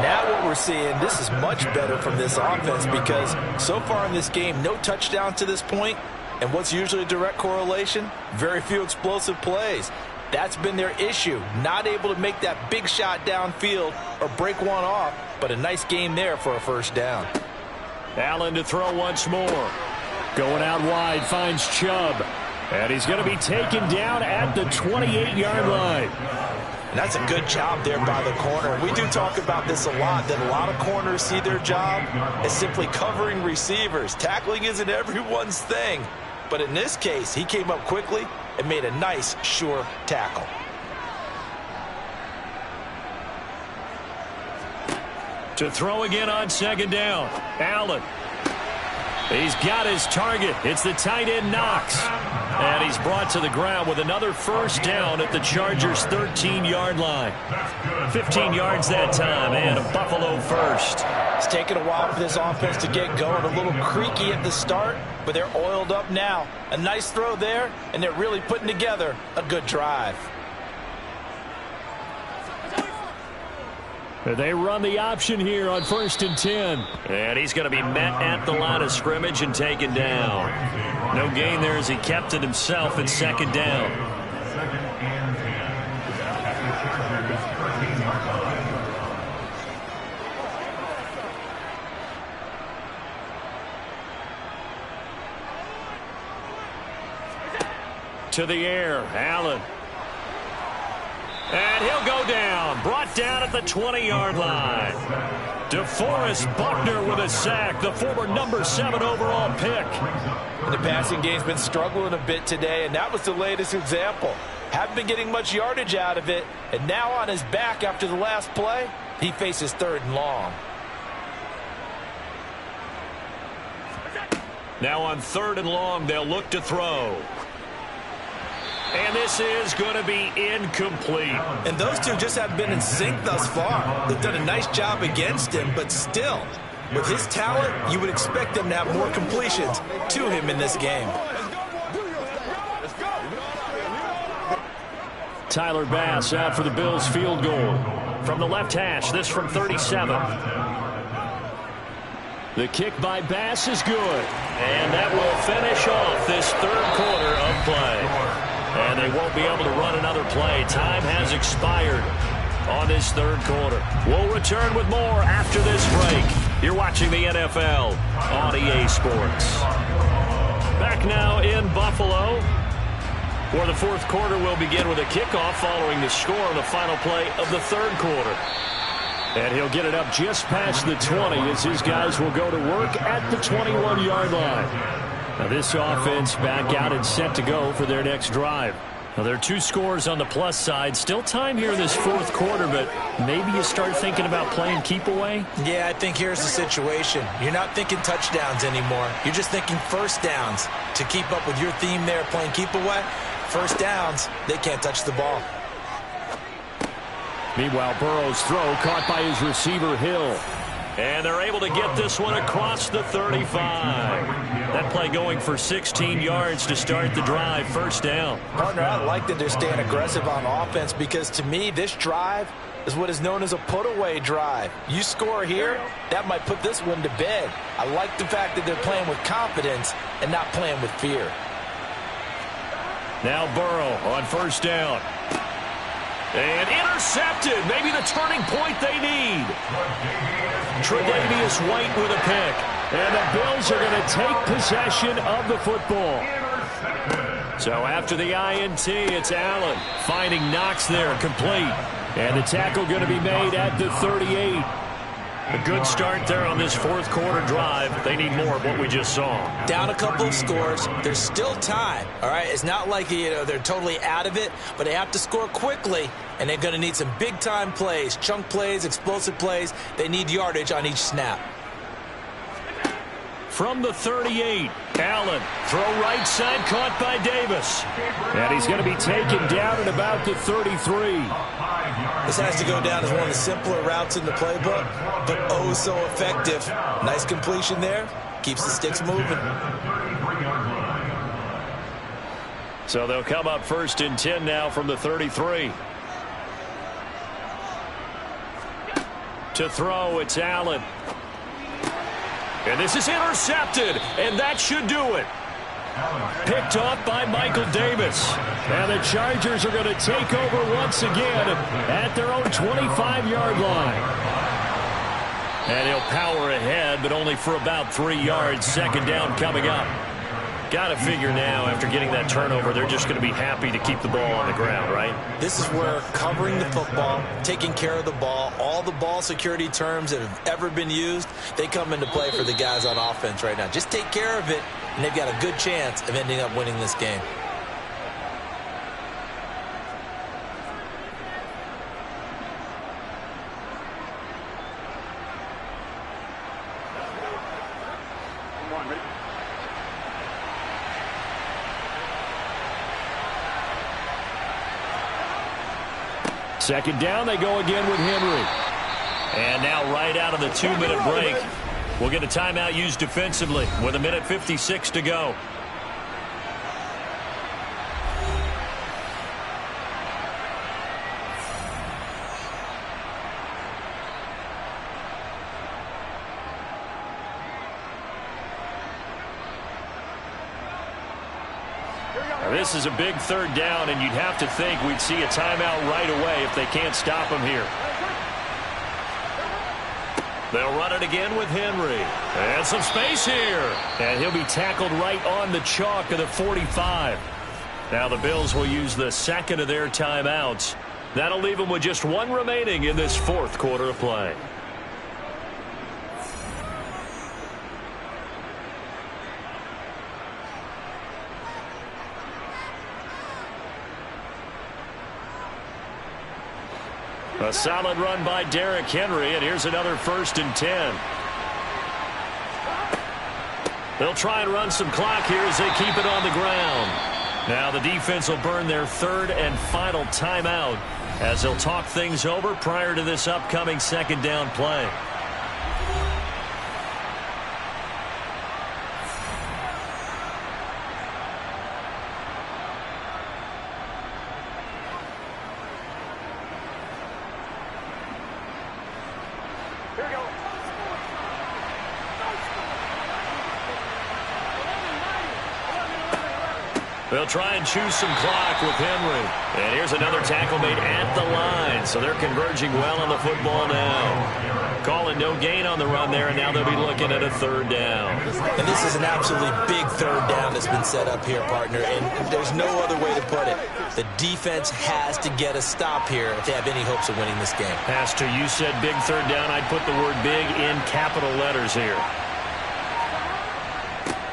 Now what we're seeing, this is much better from this offense because so far in this game, no touchdown to this point. And what's usually a direct correlation? Very few explosive plays. That's been their issue. Not able to make that big shot downfield or break one off, but a nice game there for a first down. Allen to throw once more. Going out wide, finds Chubb. And he's going to be taken down at the 28-yard line. And that's a good job there by the corner. We do talk about this a lot, that a lot of corners see their job as simply covering receivers. Tackling isn't everyone's thing. But in this case, he came up quickly and made a nice, sure tackle. To throw again on 2nd down. Allen. He's got his target. It's the tight end Knox. And he's brought to the ground with another first down at the Chargers' 13-yard line. 15 yards that time, and a Buffalo first. It's taken a while for this offense to get going. A little creaky at the start, but they're oiled up now. A nice throw there, and they're really putting together a good drive. They run the option here on 1st and 10. And he's going to be met at the line of scrimmage and taken down. No gain there as he kept it himself at 2nd down. 2nd and 10 at the Chargers' 13-yard line. To the air, Allen. And he'll go down. Brought down at the 20-yard line. DeForest Buckner with a sack, the former number 7 overall pick. And the passing game's been struggling a bit today, and that was the latest example. Haven't been getting much yardage out of it, and now on his back after the last play, he faces 3rd and long. Now on 3rd and long, they'll look to throw. And this is going to be incomplete. And those two just haven't been in sync thus far. They've done a nice job against him, but still, with his talent, you would expect them to have more completions to him in this game. Tyler Bass out for the Bills field goal. From the left hash, this from 37. The kick by Bass is good. And that will finish off this 3rd quarter of play. And they won't be able to run another play. Time has expired on this 3rd quarter. We'll return with more after this break. You're watching the NFL on EA Sports. Back now in Buffalo, where the 4th quarter will begin with a kickoff following the score on the final play of the 3rd quarter. And he'll get it up just past the 20 as his guys will go to work at the 21-yard line. Now this offense back out and set to go for their next drive. Now there are 2 scores on the plus side. Still time here in this 4th quarter, but maybe you start thinking about playing keep away? Yeah, I think here's the situation. You're not thinking touchdowns anymore. You're just thinking first downs. To keep up with your theme there, playing keep away, first downs, they can't touch the ball. Meanwhile, Burrow's throw caught by his receiver, Hill. And they're able to get this one across the 35. That play going for 16 yards to start the drive, first down. Partner, I like that they're staying aggressive on offense because, to me, this drive is what is known as a put-away drive. You score here, that might put this one to bed. I like the fact that they're playing with confidence and not playing with fear. Now Burrow on first down. And intercepted. Maybe the turning point they need. Tre'Davious White with a pick. And the Bills are going to take possession of the football. So after the INT, it's Allen finding Knox there, complete. And the tackle going to be made at the 38. A good start there on this fourth quarter drive. They need more of what we just saw. Down a couple of scores. There's still time. All right, it's not like they're totally out of it, but they have to score quickly, and they're going to need some big-time plays, chunk plays, explosive plays. They need yardage on each snap. From the 38, Allen, throw right side, caught by Davis. And he's going to be taken down at about the 33. This has to go down as one of the simpler routes in the playbook, but oh so effective. Nice completion there. Keeps the sticks moving. So they'll come up first and 10 now from the 33. To throw, it's Allen. And this is intercepted, and that should do it. Picked off by Michael Davis. And the Chargers are going to take over once again at their own 25-yard line. And he'll power ahead, but only for about 3 yards. Second down coming up. Got to figure now, after getting that turnover, they're just going to be happy to keep the ball on the ground, right? This is where covering the football, taking care of the ball, all the ball security terms that have ever been used, they come into play for the guys on offense right now. Just take care of it, and they've got a good chance of ending up winning this game. Second down, they go again with Henry. And now right out of the 2-minute break, we'll get a timeout used defensively with 1:56 to go. This is a big third down, and you'd have to think we'd see a timeout right away if they can't stop him here. They'll run it again with Henry. And some space here. And he'll be tackled right on the chalk of the 45. Now the Bills will use the second of their timeouts. That'll leave them with just one remaining in this fourth quarter of play. A solid run by Derrick Henry, and here's another 1st and 10. They'll try and run some clock here as they keep it on the ground. Now the defense will burn their third and final timeout as they'll talk things over prior to this upcoming second down play. They'll try and choose some clock with Henry. And here's another tackle made at the line. So they're converging well on the football now. Calling no gain on the run there, and now they'll be looking at a third down. And this is an absolutely big third down that's been set up here, partner. And there's no other way to put it. The defense has to get a stop here if they have any hopes of winning this game. Pastor, you said big third down. I'd put the word big in capital letters here.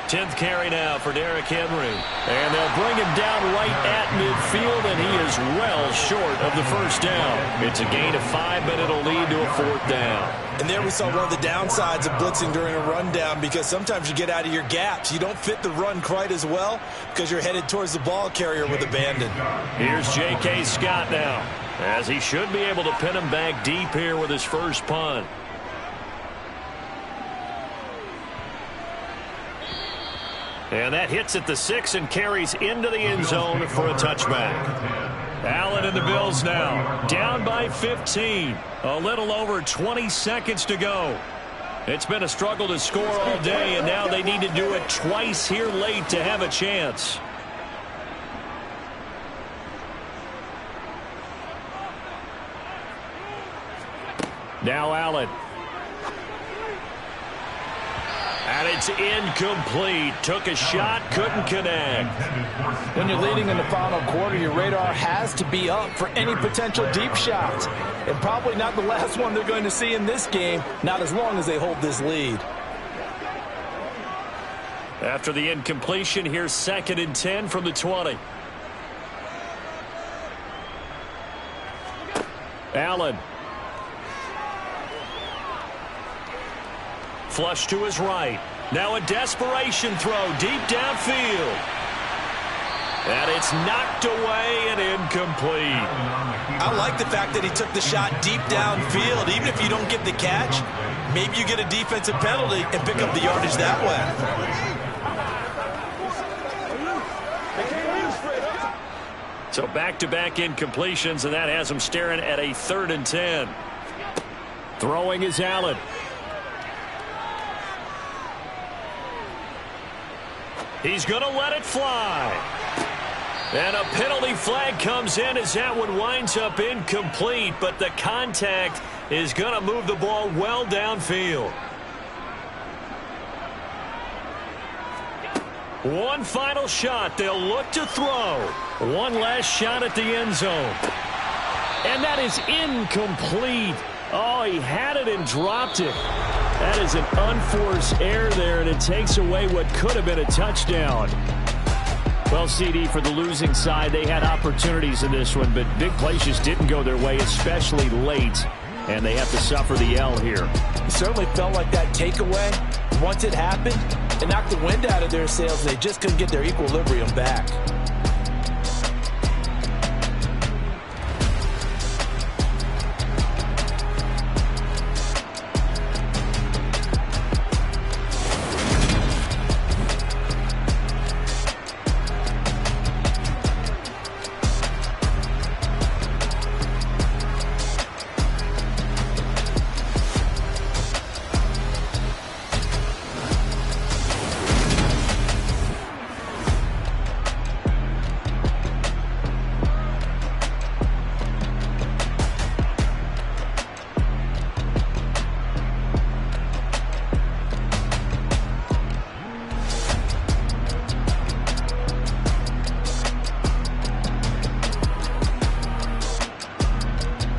10th carry now for Derrick Henry. And they'll bring him down right at midfield, and he is well short of the first down. It's a gain of 5, but it'll lead to a 4th down. And there we saw one of the downsides of blitzing during a rundown, because sometimes you get out of your gaps. You don't fit the run quite as well because you're headed towards the ball carrier with abandon. Here's J.K. Scott now, as he should be able to pin him back deep here with his first punt. And that hits at the 6 and carries into the end zone for a touchback. Allen and the Bills now down by 15. A little over 20 seconds to go. It's been a struggle to score all day, and now they need to do it twice here late to have a chance. Now Allen. And it's incomplete. Took a shot, couldn't connect. When you're leading in the final quarter, your radar has to be up for any potential deep shots. And probably not the last one they're going to see in this game, not as long as they hold this lead. After the incompletion, here's 2nd and 10 from the 20. Allen. Flush to his right. Now a desperation throw deep downfield. And it's knocked away and incomplete. I like the fact that he took the shot deep downfield. Even if you don't get the catch, maybe you get a defensive penalty and pick up the yardage that way. So back-to-back incompletions, and that has him staring at a 3rd and 10. Throwing is Allen. He's going to let it fly. And a penalty flag comes in as that one winds up incomplete, but the contact is going to move the ball well downfield. One final shot. They'll look to throw. One last shot at the end zone. And that is incomplete. Oh, he had it and dropped it. That is an unforced error there, and it takes away what could have been a touchdown. Well, CD, for the losing side, they had opportunities in this one, but big plays just didn't go their way, especially late, and they have to suffer the L here. It certainly felt like that takeaway, once it happened, it knocked the wind out of their sails, and they just couldn't get their equilibrium back.